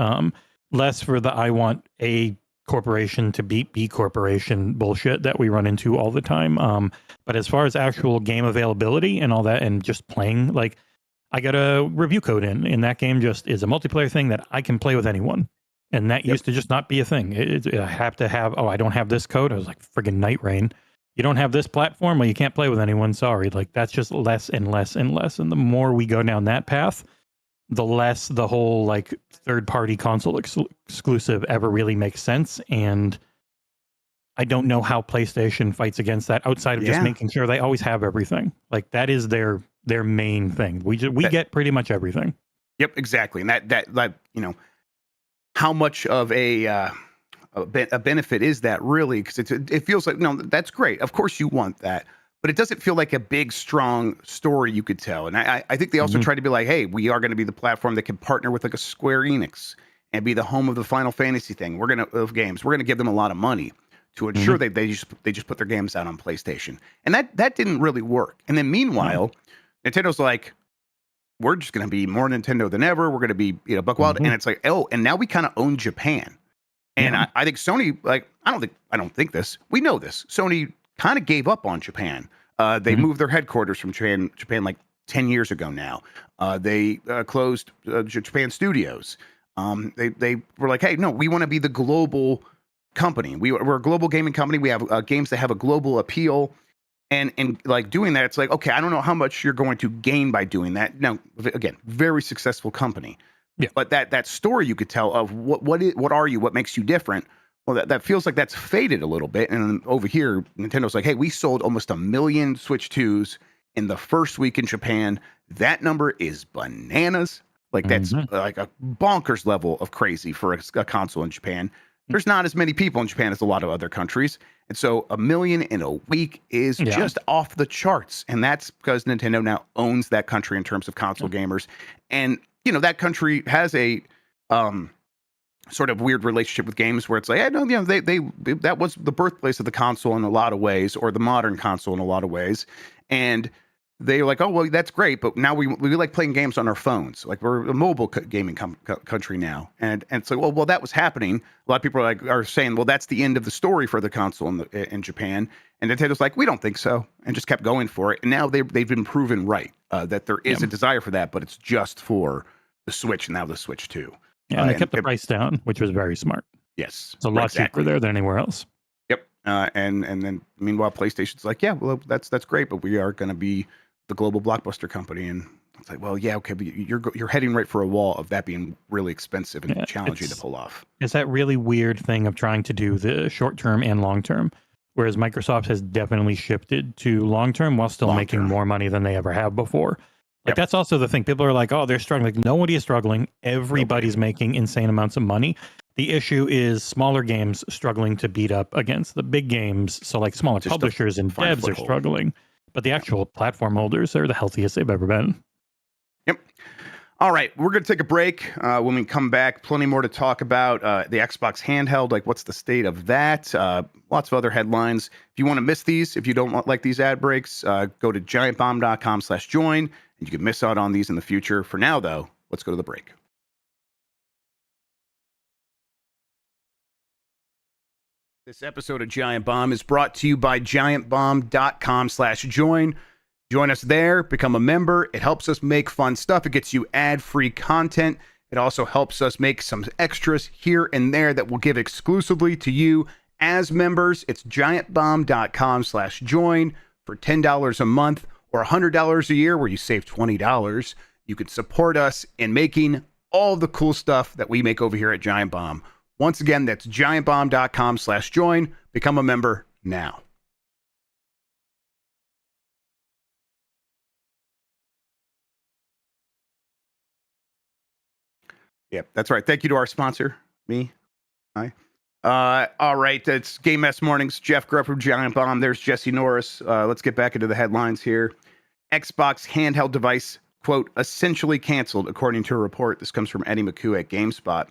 Less for the I want A corporation to beat B corporation bullshit that we run into all the time. But as far as actual game availability and all that, and just playing, like I got a review code in that game just is a multiplayer thing that I can play with anyone. And that used to just not be a thing. I have to have, I don't have this code. I was like, friggin' Night Rain. You don't have this platform, well, you can't play with anyone. Sorry. Like that's just less and less and less. And the more we go down that path, the less the whole like third-party console exclusive ever really makes sense. And I don't know how PlayStation fights against that outside of just making sure they always have everything. Like that is their main thing. We get pretty much everything. Yep, exactly. And that how much of a benefit is that really? Because it feels like, no, that's great. Of course you want that. but it doesn't feel like a big, strong story you could tell. And I think they also tried to be like, hey, we are going to be the platform that can partner with like a Square Enix and be the home of the Final Fantasy thing. We're going to give them a lot of money to ensure that they just put their games out on PlayStation. And that didn't really work. And then meanwhile, Nintendo's like, we're just going to be more Nintendo than ever. We're going to be, buck wild. And it's like, oh, and now we kind of own Japan. And I think Sony, like, I don't think this. We know this. Sony kind of gave up on Japan. They moved their headquarters from Japan like 10 years ago now. They closed Japan studios. They were like, hey, no, we want to be the global company. We're a global gaming company. We have games that have a global appeal. And like doing that, it's like, okay, I don't know how much you're going to gain by doing that. Now, again, very successful company. Yeah. But that story you could tell of what are you, what makes you different? Well, that feels like that's faded a little bit. And over here, Nintendo's like, hey, we sold almost 1 million Switch 2s in the first week in Japan. That number is bananas. Like that's like a bonkers level of crazy for a console in Japan. There's not as many people in Japan as a lot of other countries. And so 1 million in a week is just off the charts. And that's because Nintendo now owns that country in terms of console gamers. And, that country has a sort of weird relationship with games where it's like, they that was the birthplace of the console in a lot of ways, or the modern console in a lot of ways. And they're like, oh, well, that's great, but now we like playing games on our phones. Like we're a mobile gaming country now, and it's like, well, that was happening. A lot of people are saying, well, that's the end of the story for the console in Japan, and Nintendo's like, we don't think so, and just kept going for it. And now they've been proven right that there is a desire for that, but it's just for the Switch, and now the Switch 2. Yeah, and they kept the price down, which was very smart. Yes, it's a lot cheaper there than anywhere else. Yep, and then meanwhile, PlayStation's like, yeah, well, that's great, but we are going to be the global blockbuster company. And it's like, well, yeah, okay, but you're heading right for a wall of that being really expensive and challenging to pull off. It's that really weird thing of trying to do the short term and long term, whereas Microsoft has definitely shifted to long term while still making more money than they ever have before. Like that's also the thing. People are like, oh, they're struggling. Like, nobody is struggling. Everybody's making insane amounts of money. The issue is smaller games struggling to beat up against the big games. So like smaller publishers and devs are struggling. But the actual platform holders are the healthiest they've ever been. Yep. All right. We're going to take a break. When we come back, plenty more to talk about. The Xbox handheld, like what's the state of that? Lots of other headlines. If you want to miss these, if you don't like these ad breaks, go to giantbomb.com/join, and you can miss out on these in the future. For now, though, let's go to the break. This episode of Giant Bomb is brought to you by giantbomb.com/join. Join us there, become a member. It helps us make fun stuff. It gets you ad-free content. It also helps us make some extras here and there that we'll give exclusively to you as members. It's giantbomb.com/join for $10 a month or $100 a year, where you save $20. You can support us in making all the cool stuff that we make over here at Giant Bomb. Once again, that's giantbomb.com/join. Become a member now. Yep, that's right. Thank you to our sponsor, me. Hi. All right, it's Game Mess Mornings. Jeff Grubb from Giant Bomb. There's Jesse Norris. Let's get back into the headlines here. Xbox handheld device, quote, essentially canceled, according to a report. This comes from Eddie McHugh at GameSpot.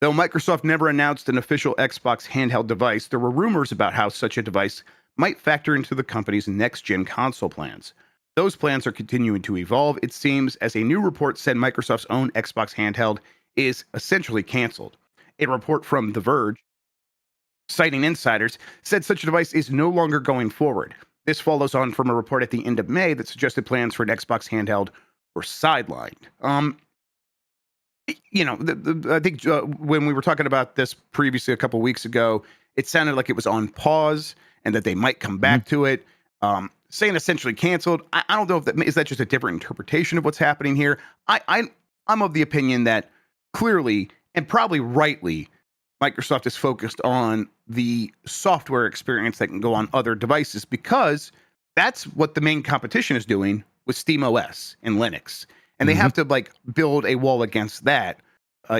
Though Microsoft never announced an official Xbox handheld device, there were rumors about how such a device might factor into the company's next-gen console plans. Those plans are continuing to evolve, it seems, as a new report said Microsoft's own Xbox handheld is essentially canceled. A report from The Verge, citing insiders, said such a device is no longer going forward. This follows on from a report at the end of May that suggested plans for an Xbox handheld were sidelined. I think when we were talking about this previously a couple weeks ago, it sounded like it was on pause and that they might come back to it. Saying essentially canceled, I don't know if that is that just a different interpretation of what's happening here. I'm of the opinion that clearly and probably rightly, Microsoft is focused on the software experience that can go on other devices, because that's what the main competition is doing with SteamOS and Linux. And they have to build a wall against that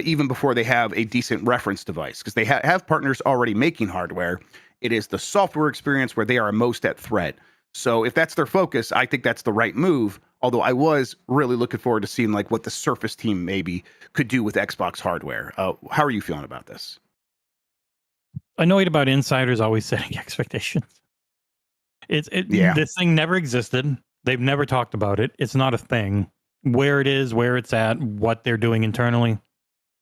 even before they have a decent reference device, because they have partners already making hardware. It is the software experience where they are most at threat. So if that's their focus, I think that's the right move. Although I was really looking forward to seeing like what the Surface team maybe could do with Xbox hardware. How are you feeling about this? Annoyed about insiders always setting expectations. This thing never existed. They've never talked about it. It's not a thing. Where it is, where it's at, what they're doing internally,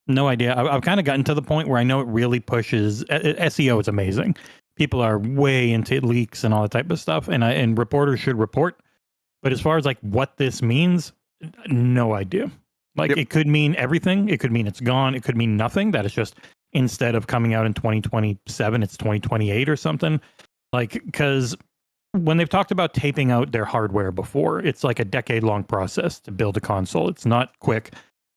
no idea. I've kind of gotten to the point where I know it really pushes SEO. Is amazing. People are way into leaks and all that type of stuff, and reporters should report. But as far as like what this means, no idea. Like it could mean everything. It could mean it's gone. It could mean nothing. That is just instead of coming out in 2027, it's 2028 or something. Like, because when they've talked about taping out their hardware before, it's like a decade-long process to build a console. It's not quick.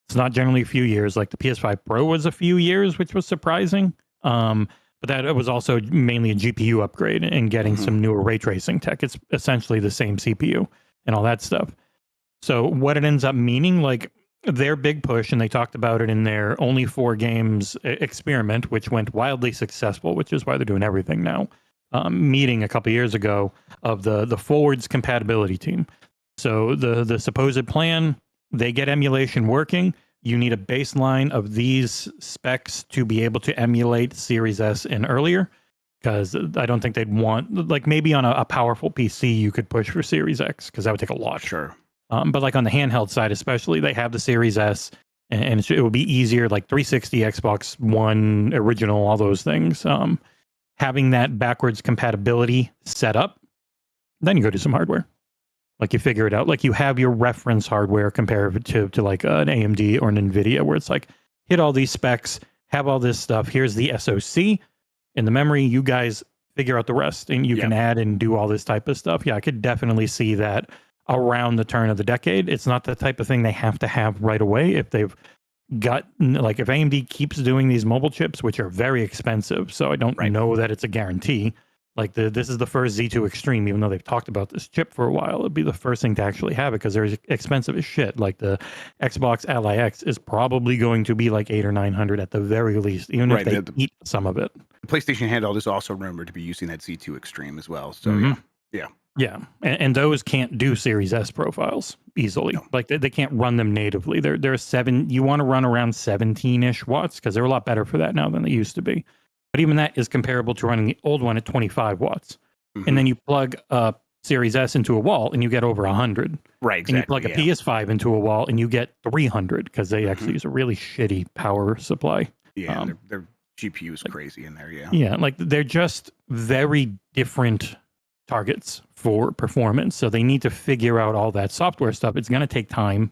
It's not generally a few years. Like the PS5 Pro was a few years, which was surprising. But that it was also mainly a GPU upgrade and getting some newer ray tracing tech. It's essentially the same CPU and all that stuff. So what it ends up meaning, like their big push, and they talked about it in their only 4 games experiment, which went wildly successful, which is why they're doing everything now. Meeting a couple years ago of the forwards compatibility team. So the supposed plan, they get emulation working. You need a baseline of these specs to be able to emulate Series S and earlier, because I don't think they'd want, like maybe on a powerful PC you could push for Series X, because that would take a lot. Sure. But like on the handheld side especially, they have the Series S, and it would be easier, like 360, Xbox One, original, all those things. Having that backwards compatibility set up, then you go do some hardware. Like you figure it out. Like you have your reference hardware compared to like an AMD or an NVIDIA, where it's like, hit all these specs, have all this stuff. Here's the SoC and the memory. You guys figure out the rest, and you can add and do all this type of stuff. Yeah, I could definitely see that around the turn of the decade. It's not the type of thing they have to have right away. If they've got, like, if AMD keeps doing these mobile chips, which are very expensive, so I don't know that it's a guarantee. Like this is the first Z2 Extreme, even though they've talked about this chip for a while. It'd be the first thing to actually have it, because they're expensive as shit. Like the Xbox Ally X is probably going to be like $800 or $900 at the very least, even if they eat some of it. The PlayStation handheld is also rumored to be using that Z2 Extreme as well. So yeah. And those can't do Series S profiles easily. No. Like they can't run them natively. They're 7. You want to run around 17-ish watts, because they're a lot better for that now than they used to be. But even that is comparable to running the old one at 25 watts. And then you plug a Series S into a wall and you get over 100. Right, exactly. And you plug a PS5 into a wall and you get 300, because they actually use a really shitty power supply. Yeah, their GPU is crazy in there, Yeah, like they're just very different targets for performance. So they need to figure out all that software stuff. It's going to take time.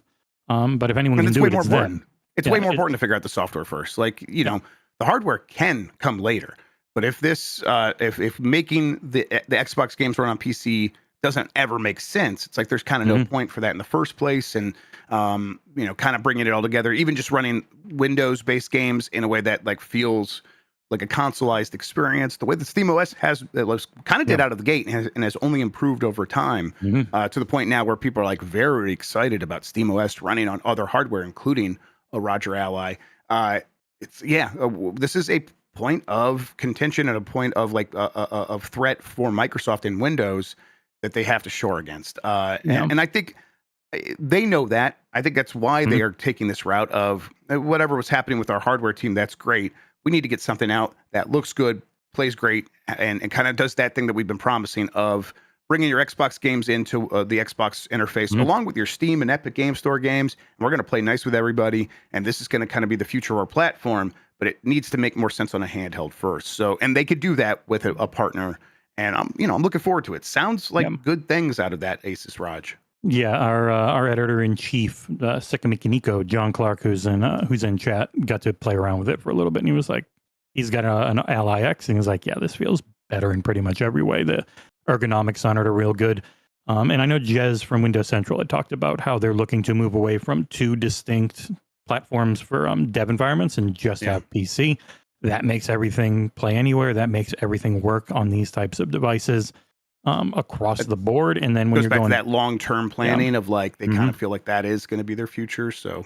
But if anyone can do it, it's them. It's way more important to figure out the software first. Like, you know, the hardware can come later, but if this, if making the Xbox games run on PC doesn't ever make sense, it's like there's kind of no point for that in the first place. And you know, kind of bringing it all together, even just running Windows-based games in a way that like feels like a consoleized experience, the way the SteamOS kind of did out of the gate, and has only improved over time to the point now where people are like very excited about SteamOS running on other hardware, including a Roger Ally. This is a point of contention and a point of like of threat for Microsoft and Windows that they have to shore against. And I think they know that. I think that's why they are taking this route of whatever was happening with our hardware team. That's great. We need to get something out that looks good, plays great, and kind of does that thing that we've been promising of bringing your Xbox games into the Xbox interface along with your Steam and Epic Game Store games. And we're going to play nice with everybody. And this is going to kind of be the future of our platform, but it needs to make more sense on a handheld first. So, and they could do that with a partner. And I'm looking forward to it. Sounds like good things out of that, Asus Raj. Yeah, our editor-in-chief, Sikamekiniko, John Clark, who's in chat, got to play around with it for a little bit, and he was like, he's got an Ally X, and he's like, yeah, this feels better in pretty much every way. The ergonomics on it are real good. And I know Jez from Windows Central had talked about how they're looking to move away from 2 distinct platforms for dev environments and just have PC. That makes everything play anywhere. That makes everything work on these types of devices. Across the board, and then when you're going to that long-term planning of like they kind of feel like that is going to be their future. So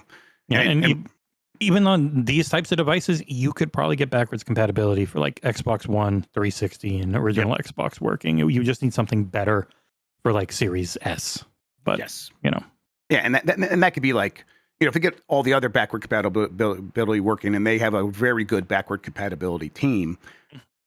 even on these types of devices, you could probably get backwards compatibility for like Xbox One, 360, and original Xbox working. You just need something better for like Series S. But yes, yeah, and that could be like, if they get all the other backward compatibility working, and they have a very good backward compatibility team,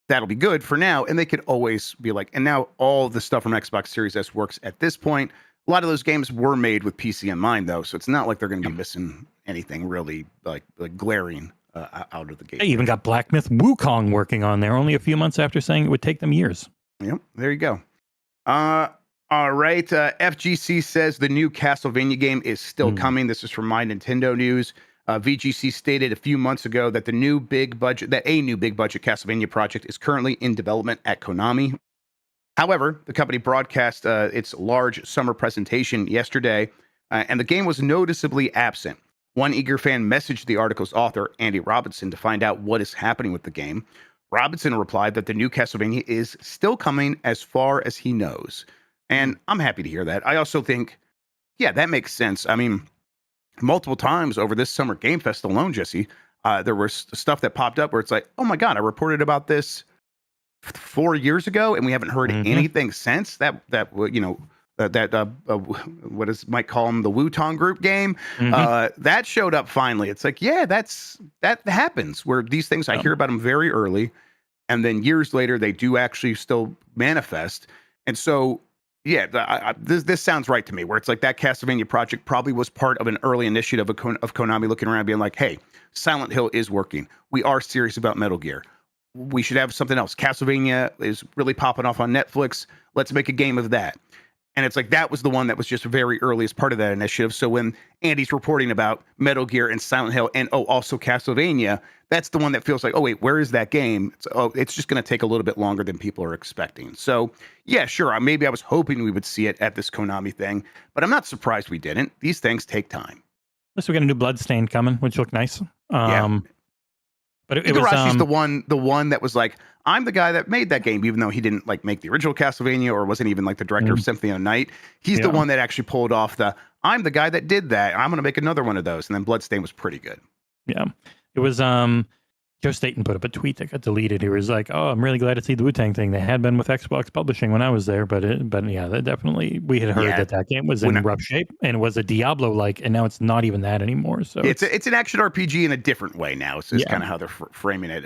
that'll be good for now. And they could always be like, and now all the stuff from Xbox Series S works at this point. A lot of those games were made with PC in mind, though, so it's not like they're going to be missing anything really like glaring out of the gate. They even got Black Myth Wukong working on there only a few months after saying it would take them years. Yep, there you go. All right. FGC says the new Castlevania game is still coming. This is from My Nintendo News. VGC stated a few months ago that a new big budget Castlevania project is currently in development at Konami. However, the company broadcast its large summer presentation yesterday, and the game was noticeably absent. One eager fan messaged the article's author, Andy Robinson, to find out what is happening with the game. Robinson replied that the new Castlevania is still coming as far as he knows. And I'm happy to hear that. I also think, that makes sense. I mean, multiple times over this Summer Game Fest alone, Jesse, there was stuff that popped up where it's like, oh my God, I reported about this 4 years ago, and we haven't heard anything since. What is Mike call them, the Wutong Group game? That showed up finally. It's like, that happens where these things I hear about them very early, and then years later they do actually still manifest. And so, this sounds right to me. Where it's like that Castlevania project probably was part of an early initiative of Konami looking around, being like, hey, Silent Hill is working. We are serious about Metal Gear. We should have something else. Castlevania is really popping off on Netflix. Let's make a game of that. And it's like that was the one that was just very early as part of that initiative. So when Andy's reporting about Metal Gear and Silent Hill and also Castlevania, that's the one that feels like, oh wait, where is that game? It's just going to take a little bit longer than people are expecting. So yeah, sure. Maybe I was hoping we would see it at this Konami thing, but I'm not surprised we didn't. These things take time. Plus, we got a new Bloodstained coming, which looked nice. But Igarashi's the one that was like, I'm the guy that made that game, even though he didn't like make the original Castlevania or wasn't even like the director of Symphony of the Night. He's the one that actually pulled off I'm the guy that did that. I'm going to make another one of those. And then Bloodstained was pretty good. Yeah. It was, Joe Staten put up a tweet that got deleted. He was like, oh, I'm really glad to see the Wu-Tang thing. They had been with Xbox Publishing when I was there, but that definitely, we had heard that game was in rough shape and it was a Diablo-like, and now it's not even that anymore. So it's an action RPG in a different way now. It's just kind of how they're framing it.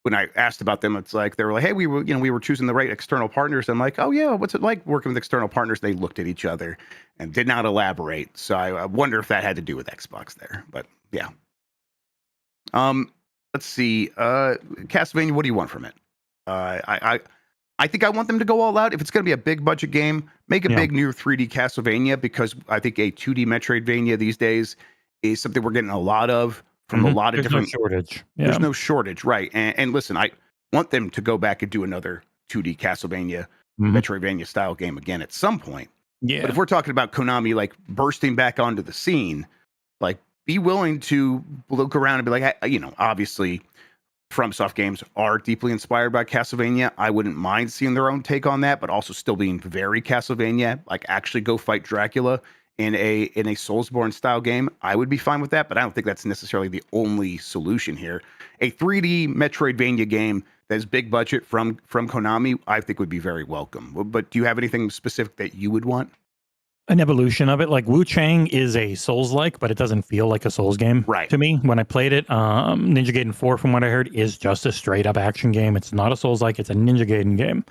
When I asked about them, it's like, they were like, hey, we were choosing the right external partners. I'm like, oh yeah, what's it like working with external partners? They looked at each other and did not elaborate. So I wonder if that had to do with Xbox there, but yeah. Let's see. Castlevania, what do you want from it? I think I want them to go all out. If it's going to be a big budget game, make a big new 3D Castlevania, because I think a 2D Metroidvania these days is something we're getting a lot of from a lot of different. There's no shortage. Yeah. There's no shortage, right? And listen, I want them to go back and do another 2D Castlevania, Metroidvania style game again at some point. Yeah. But if we're talking about Konami like bursting back onto the scene, like, be willing to look around and be like, obviously FromSoft games are deeply inspired by Castlevania. I wouldn't mind seeing their own take on that, but also still being very Castlevania, like actually go fight Dracula in a Soulsborne style game. I would be fine with that, but I don't think that's necessarily the only solution here. A 3D Metroidvania game that is big budget from Konami, I think would be very welcome. But do you have anything specific that you would want? An evolution of it. Like Wu-Chang is a Souls-like, but it doesn't feel like a Souls game to me when I played it. Ninja Gaiden 4, from what I heard, is just a straight-up action game. It's not a Souls-like, it's a Ninja Gaiden game.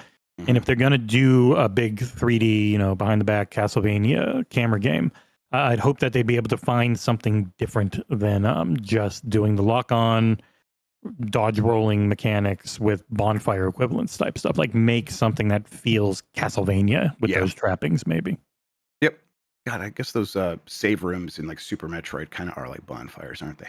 And if they're going to do a big 3D, behind-the-back Castlevania camera game, I'd hope that they'd be able to find something different than just doing the lock-on, dodge-rolling mechanics with bonfire equivalents type stuff. Like, make something that feels Castlevania with those trappings, maybe. Yep. God, I guess those save rooms in like Super Metroid kind of are like bonfires, aren't they?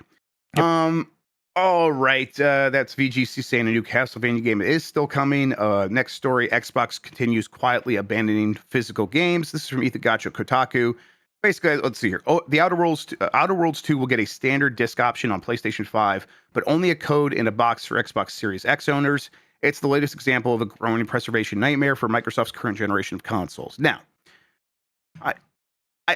Yep. All right. That's VGC saying a new Castlevania game is still coming. Next story, Xbox continues quietly abandoning physical games. This is from Ethan Gotcha Kotaku. Basically, let's see here. The Outer Worlds 2 will get a standard disc option on PlayStation 5, but only a code in a box for Xbox Series X owners. It's the latest example of a growing preservation nightmare for Microsoft's current generation of consoles. Now,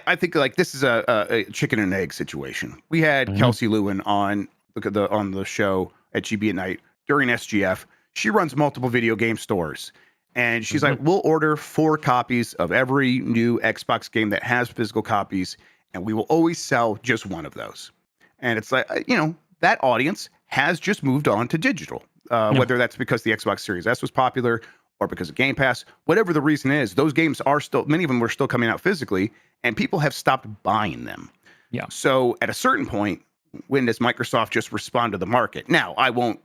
I think like this is a chicken and egg situation. We had Kelsey Lewin on the show at GB at Night during SGF. She runs multiple video game stores. And she's like, we'll order 4 copies of every new Xbox game that has physical copies, and we will always sell just one of those. And it's like, that audience has just moved on to digital, whether that's because the Xbox Series S was popular or because of Game Pass, whatever the reason is, those games are still, many of them were still coming out physically, and people have stopped buying them. Yeah. So at a certain point, when does Microsoft just respond to the market? Now, I won't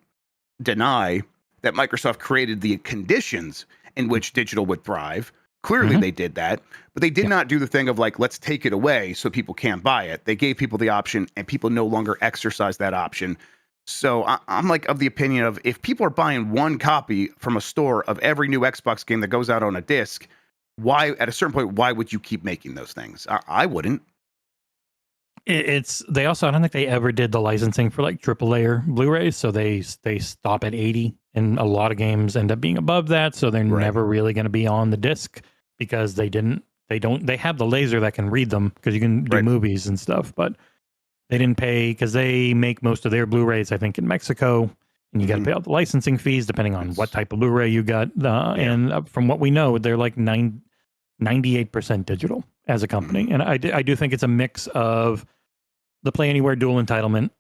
deny that Microsoft created the conditions in which digital would thrive. Clearly they did that, but they did not do the thing of like, let's take it away so people can't buy it. They gave people the option, and people no longer exercise that option. So I'm like of the opinion of, if people are buying 1 copy from a store of every new Xbox game that goes out on a disc, why, at a certain point, why would you keep making those things? I wouldn't. They also, I don't think they ever did the licensing for like triple layer Blu-rays, so they stop at 80, and a lot of games end up being above that, so they're never really going to be on the disc because they have the laser that can read them, because you can do movies and stuff, but they didn't pay, because they make most of their Blu-rays, I think, in Mexico, and you got to pay out the licensing fees depending on what type of Blu-ray you got, and from what we know, they're like 98% digital as a company. And I do think it's a mix of the Play Anywhere dual entitlement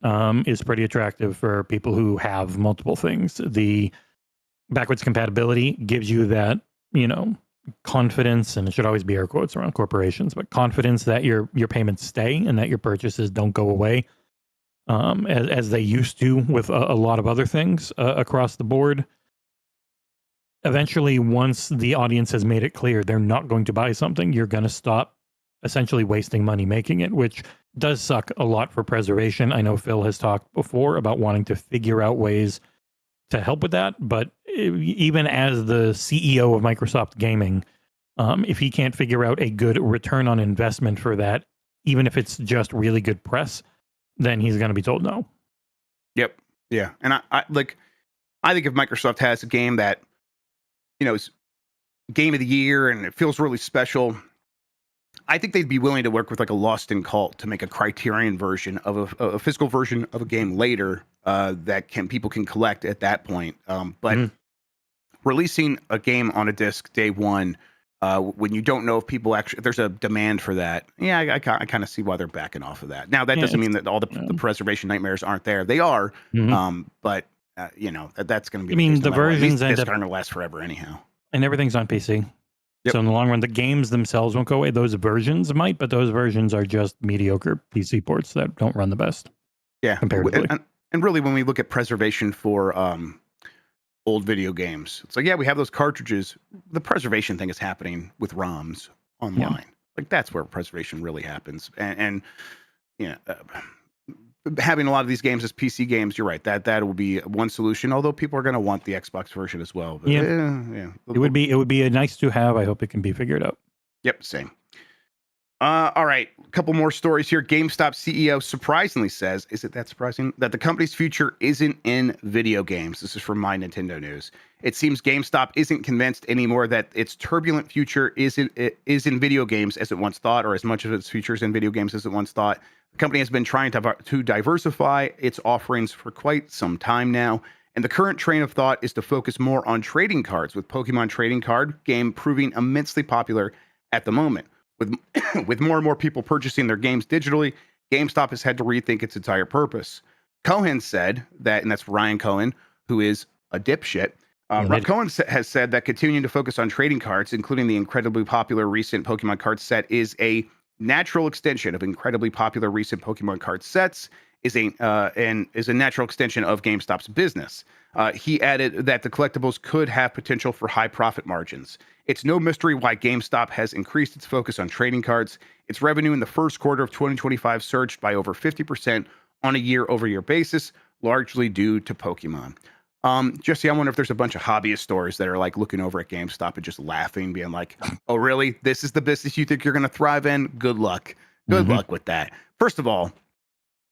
is pretty attractive for people who have multiple things. The backwards compatibility gives you that, confidence, and it should always be air quotes around corporations, but confidence that your payments stay and that your purchases don't go away as they used to with a lot of other things across the board. Eventually, once the audience has made it clear they're not going to buy something, you're going to stop essentially wasting money making it, which does suck a lot for preservation. I know Phil has talked before about wanting to figure out ways to help with that, but even as the CEO of Microsoft Gaming, if he can't figure out a good return on investment for that, even if it's just really good press, then he's going to be told no. Yep. Yeah. And I think if Microsoft has a game that, is game of the year and it feels really special, I think they'd be willing to work with like a Lost in Cult to make a Criterion version of a physical version of a game later that people can collect at that point. But releasing a game on a disc day one, when you don't know if people if there's a demand for that, I kind of see why they're backing off of that. Now that doesn't mean that all the preservation nightmares aren't there. They are, but that's going to be. The versions end up going to last forever anyhow, and everything's on PC. Yep. So in the long run, the games themselves won't go away. Those versions might, but those versions are just mediocre PC ports that don't run the best. Yeah, comparatively. And really, when we look at preservation for old video games, it's like, we have those cartridges. The preservation thing is happening with ROMs online. Yeah. Like that's where preservation really happens. And having a lot of these games as PC games, you're right. That will be one solution. Although people are going to want the Xbox version as well. But it would be a nice to have. I hope it can be figured out. Yep, same. All right, a couple more stories here. GameStop CEO surprisingly says, is it that surprising, that the company's future isn't in video games? This is from My Nintendo News. It seems GameStop isn't convinced anymore that its turbulent future is in video games as it once thought, or as much of its future is in video games as it once thought. The company has been trying to diversify its offerings for quite some time now, and the current train of thought is to focus more on trading cards, with Pokemon trading card game proving immensely popular at the moment. With more and more people purchasing their games digitally, GameStop has had to rethink its entire purpose. Cohen said that, and that's Ryan Cohen, who is a dipshit. Cohen has said that continuing to focus on trading cards, including the incredibly popular recent Pokemon card set, is a natural extension of incredibly popular recent Pokemon card sets, is a natural extension of GameStop's business. He added that the collectibles could have potential for high profit margins. It's no mystery why GameStop has increased its focus on trading cards. Its revenue in the first quarter of 2025 surged by over 50% on a year-over-year basis, largely due to Pokemon. Jesse, I wonder if there's a bunch of hobbyist stores that are like looking over at GameStop and just laughing, being like, oh, really? This is the business you think you're going to thrive in? Good luck. Good luck with that. First of all,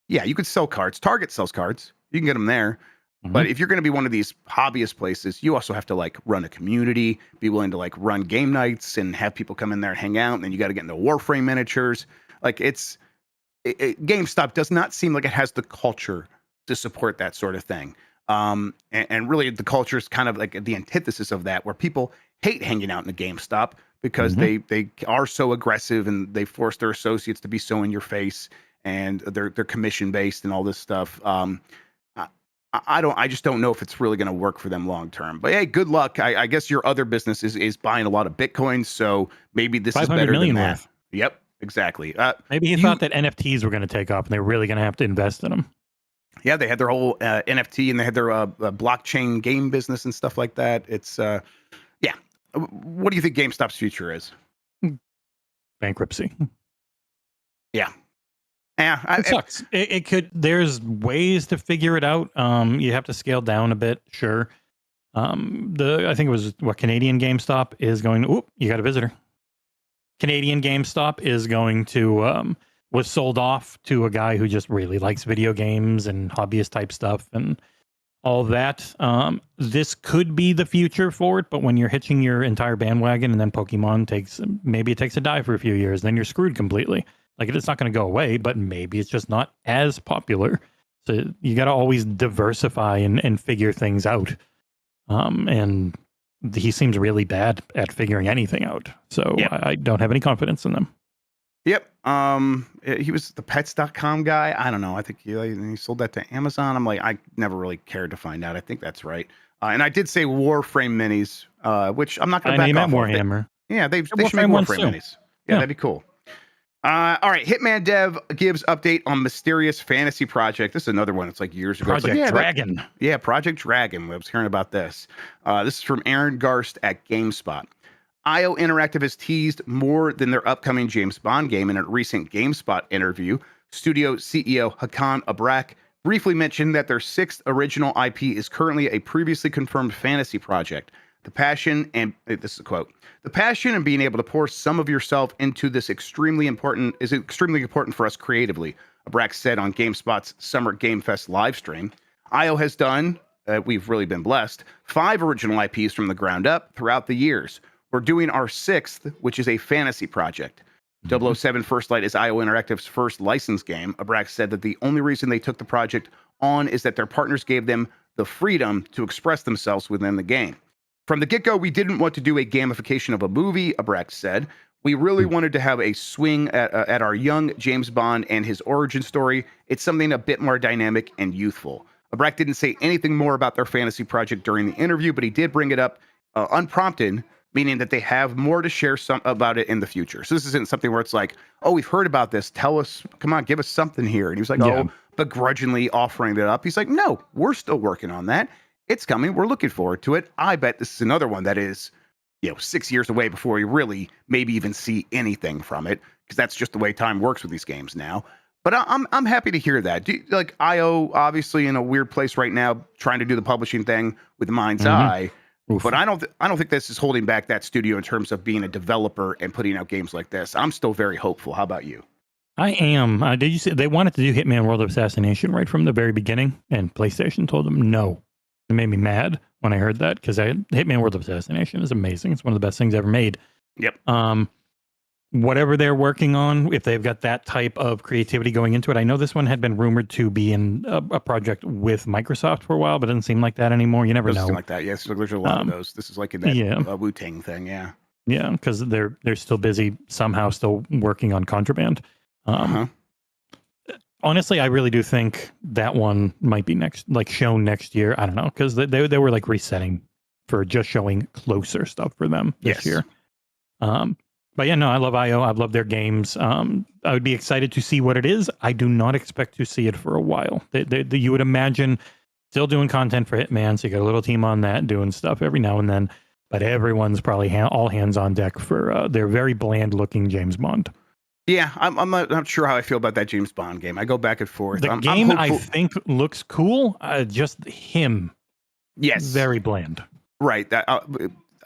you could sell cards. Target sells cards. You can get them there. But if you're going to be one of these hobbyist places, you also have to like run a community, be willing to like run game nights and have people come in there and hang out. And then you got to get into Warframe miniatures. Like GameStop does not seem like it has the culture to support that sort of thing. And really the culture is kind of like the antithesis of that, where people hate hanging out in a GameStop because they are so aggressive and they force their associates to be so in your face, and they're commission based and all this stuff. I just don't know if it's really going to work for them long term. But hey, good luck. I guess your other business is buying a lot of Bitcoin, so maybe this is better than that. Worth. Yep, exactly. Maybe he thought that NFTs were going to take off and they were really going to have to invest in them. Yeah, they had their whole NFT and they had their blockchain game business and stuff like that. It's yeah. What do you think GameStop's future is? Bankruptcy. Yeah. Yeah, it sucks. It could. There's ways to figure it out. You have to scale down a bit, sure. I think it was Canadian GameStop is going. Oop, you got a visitor. Canadian GameStop is going to was sold off to a guy who just really likes video games and hobbyist type stuff and all that. This could be the future for it, but when you're hitching your entire bandwagon and then Pokemon takes a dive for a few years, then you're screwed completely. Like, it's not going to go away, but maybe it's just not as popular. So you got to always diversify and figure things out. And he seems really bad at figuring anything out. So I don't have any confidence in them. Yep. He was the pets.com guy. I don't know. I think he sold that to Amazon. I'm like, I never really cared to find out. I think that's right. And I did say Warframe minis, which I'm not going to back off. Warhammer. Yeah, they should make Warframe minis. Yeah, that'd be cool. All right, Hitman dev gives update on mysterious fantasy project. This is another one. It's like years ago. Project Dragon. Project Dragon. I was hearing about this. This is from Aaron Garst at GameSpot. IO Interactive has teased more than their upcoming James Bond game. In a recent GameSpot interview, studio CEO Hakan Abrak briefly mentioned that their sixth original IP is currently a previously confirmed fantasy project. The passion, and this is a quote, the passion and being able to pour some of yourself into this is extremely important for us creatively, Abrak said on GameSpot's Summer Game Fest live stream. IO has done, we've really been blessed, 5 original IPs from the ground up throughout the years. We're doing our 6th, which is a fantasy project. 007 First Light is IO Interactive's first licensed game. Abrak said that the only reason they took the project on is that their partners gave them the freedom to express themselves within the game. From the get-go, we didn't want to do a gamification of a movie, Abrak said. We really wanted to have a swing at our young James Bond and his origin story. It's something a bit more dynamic and youthful. Abrak didn't say anything more about their fantasy project during the interview, but he did bring it up unprompted, meaning that they have more to share about it in the future. So this isn't something where it's like, oh, we've heard about this. Tell us, come on, give us something here. And he was like, begrudgingly offering it up. He's like, no, we're still working on that. It's coming. We're looking forward to it. I bet this is another one that is, 6 years away before we really maybe even see anything from it, because that's just the way time works with these games now. But I'm happy to hear that. Like IO, obviously in a weird place right now, trying to do the publishing thing with Mind's Eye. Oof. But I don't think this is holding back that studio in terms of being a developer and putting out games like this. I'm still very hopeful. How about you? I am. Did you see they wanted to do Hitman World of Assassination right from the very beginning, and PlayStation told them no. It made me mad when I heard that, because Hitman World of Assassination is amazing. It's one of the best things ever made. Yep. Whatever they're working on, if they've got that type of creativity going into it, I know this one had been rumored to be in a project with Microsoft for a while, but it doesn't seem like that anymore. You never know. Something like that. Yes, there's a lot of those. This is like in that Wu-Tang thing. Yeah. Yeah, because they're still busy somehow, still working on Contraband. Honestly, I really do think that one might be shown next year. I don't know, because they were like resetting for just showing closer stuff for them this year. But yeah, no, I love IO. I love their games. I would be excited to see what it is. I do not expect to see it for a while. You would imagine still doing content for Hitman, so you got a little team on that doing stuff every now and then. But everyone's probably all hands on deck for their very bland looking James Bond. Yeah, I'm not sure how I feel about that James Bond game. I go back and forth. The game I think looks cool. Just him. Yes. Very bland. Right.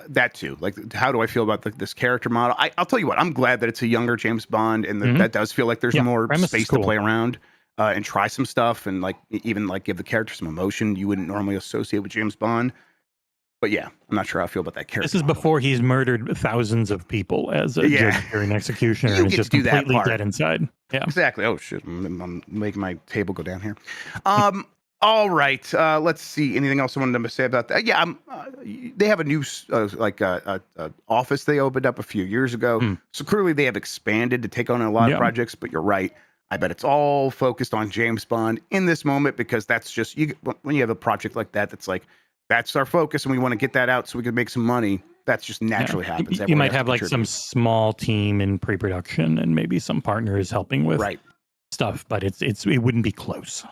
That too. Like, how do I feel about this character model? I'll tell you what. I'm glad that it's a younger James Bond, and that does feel like there's more space to play around and try some stuff, and even give the character some emotion you wouldn't normally associate with James Bond. But yeah, I'm not sure how I feel about that character. This is before he's murdered thousands of people as a judge or an executioner, and is just completely dead inside. Yeah, exactly. Oh shit, I'm making my table go down here. All All right. Let's see. Anything else I wanted to say about that? Yeah, they have a new office they opened up a few years ago. So clearly they have expanded to take on a lot of projects. But you're right. I bet it's all focused on James Bond in this moment because that's just when you have a project like that. That's our focus, and we want to get that out so we can make some money. That's just naturally happens. You might have like some small team in pre-production and maybe some partners helping with stuff, but it wouldn't be close.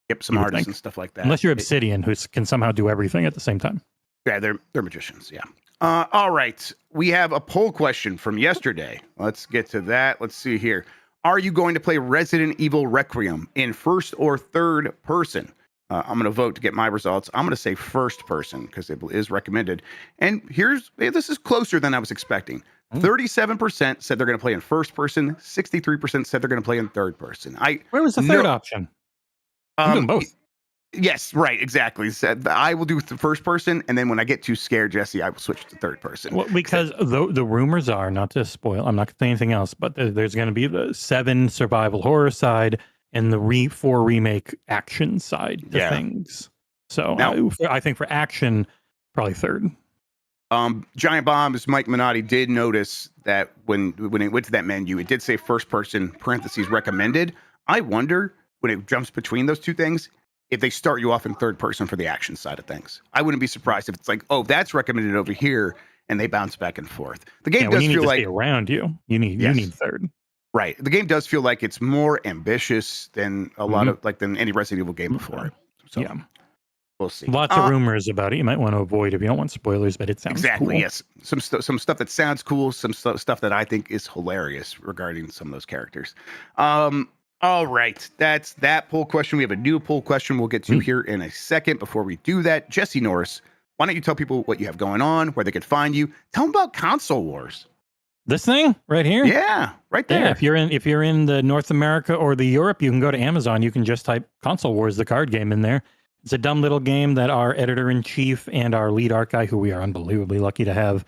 Yep, some artists and stuff like that. Unless you're Obsidian, who can somehow do everything at the same time. Yeah, they're magicians. Yeah. All right, we have a poll question from yesterday. Let's get to that. Let's see here. Are you going to play Resident Evil Requiem in first or third person? I'm going to vote to get my results. I'm going to say first person because it is recommended. And this is closer than I was expecting. 37% said they're going to play in first person. 63% said they're going to play in third person. Where was the third option? I'm doing both. Yes, right, exactly. Said I will do the first person, and then when I get too scared, Jesse, I will switch to third person. Well, because the rumors are, not to spoil, I'm not going to say anything else, but there's going to be the 7 survival horror side and the 4 remake action side to things. So now, I think for action, probably third. Giant Bomb's Mike Minotti did notice that when it went to that menu, it did say first person parentheses recommended. I wonder when it jumps between those two things, if they start you off in third person for the action side of things. I wouldn't be surprised if it's like, oh, that's recommended over here, and they bounce back and forth. The game does feel like around you. You need third. Right. The game does feel like it's more ambitious than a lot of than any Resident Evil game before it. So we'll see. Lots of rumors about it. You might want to avoid if you don't want spoilers, but it sounds exactly cool. Yes. Some stuff that sounds cool. Some stuff that I think is hilarious regarding some of those characters. All right, that's that poll question. We have a new poll question we'll get to here in a second. Before we do that, Jesse Norris, why don't you tell people what you have going on, where they could find you? Tell them about Console Wars. This thing right here? Yeah, right there. Yeah, if you're in the North America or the Europe, you can go to Amazon. You can just type Console Wars, the card game, in there. It's a dumb little game that our editor-in-chief and our lead art guy, who we are unbelievably lucky to have,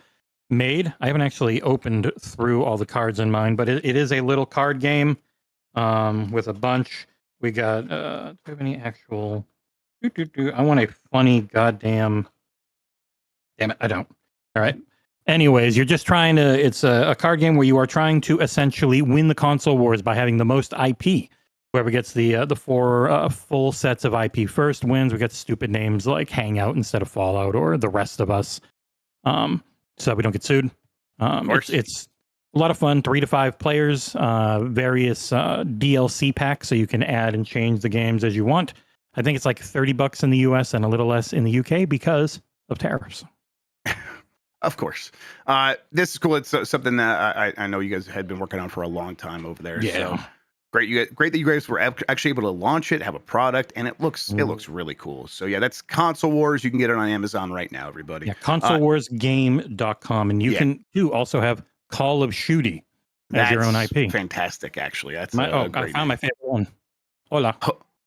made. I haven't actually opened through all the cards in mine, but it is a little card game. With a bunch. We got, do we have any actual, I want a funny goddamn, damn it, I don't. All right. Anyways, you're just trying to, it's a card game where you are trying to essentially win the console wars by having the most IP. Whoever gets the 4 full sets of IP first wins. We got stupid names like Hangout instead of Fallout or The Rest of Us. So that we don't get sued. It's a lot of fun, 3 to 5 players, various DLC packs, so you can add and change the games as you want. I think it's like $30 in the US and a little less in the UK because of tariffs. Of course. This is cool. It's something that I know you guys had been working on for a long time over there. Yeah. So great that you guys were actually able to launch it, have a product, and it looks really cool. So yeah, that's Console Wars. You can get it on Amazon right now, everybody. Yeah, consolewarsgame.com, and you can also have Call of Shooty as your own IP. Fantastic, actually. That's I found my favorite one. Hola.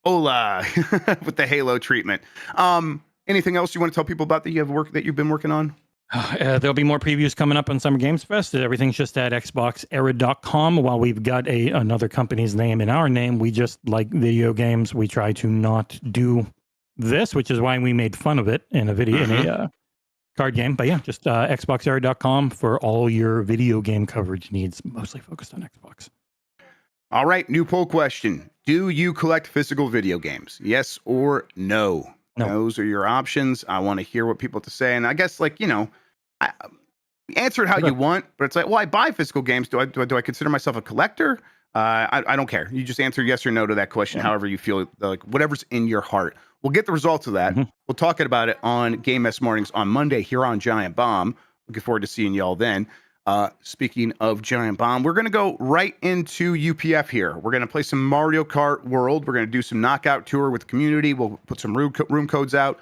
Hola, with the Halo treatment. Anything else you want to tell people about that you've been working on? There'll be more previews coming up on Summer Games Fest. Everything's just at XboxEra.com. While we've got another company's name in our name, we just like video games. We try to not do this, which is why we made fun of it in a video in a card game. But yeah, just XboxEra.com for all your video game coverage needs, mostly focused on Xbox. All right, new poll question. Do you collect physical video games? Yes or no? No. Those are your options. I want to hear what people have to say. And I guess, answer it how you want, but it's like, well, I buy physical games. Do I consider myself a collector? I don't care. You just answer yes or no to that question, however you feel, like whatever's in your heart. We'll get the results of that. We'll talk about it on Game S Mornings on Monday here on Giant Bomb. Looking forward to seeing y'all then. Speaking of Giant Bomb, we're going to go right into UPF here. We're going to play some Mario Kart World. We're going to do some knockout tour with the community. We'll put some room codes out.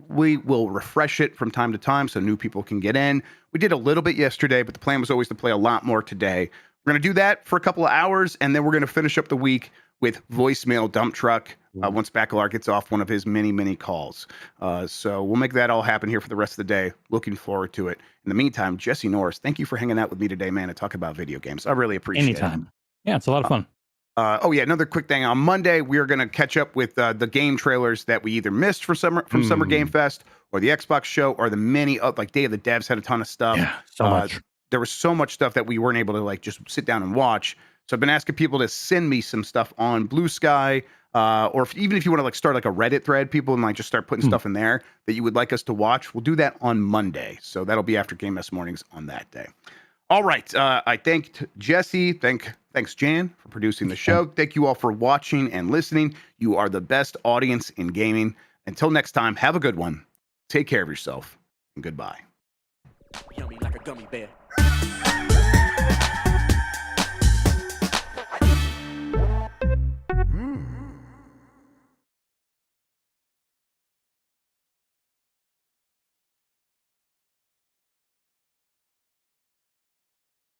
We will refresh it from time to time so new people can get in. We did a little bit yesterday, but the plan was always to play a lot more today. We're going to do that for a couple of hours, and then we're going to finish up the week with Voicemail Dump Truck once Bacalar gets off one of his many calls. So we'll make that all happen here for the rest of the day. Looking forward to it. In the meantime, Jesse Norris, thank you for hanging out with me today, man, and talking about video games. I really appreciate it. Anytime. Yeah, it's a lot of fun. Oh yeah, another quick thing. On Monday, we're gonna catch up with the game trailers that we either missed for Summer Game Fest, or the Xbox show, or the many like Day of the Devs had a ton of stuff. Yeah, so much. There was so much stuff that we weren't able to like just sit down and watch. So I've been asking people to send me some stuff on Blue Sky, or even if you want to like start like a Reddit thread, people, and like just start putting stuff in there that you would like us to watch. We'll do that on Monday. So that'll be after Game S Mornings on that day. All right. I thanked Jesse. Thanks, Jan, for producing the show. Thank you all for watching and listening. You are the best audience in gaming. Until next time, have a good one. Take care of yourself, and goodbye. Yummy like a gummy bear.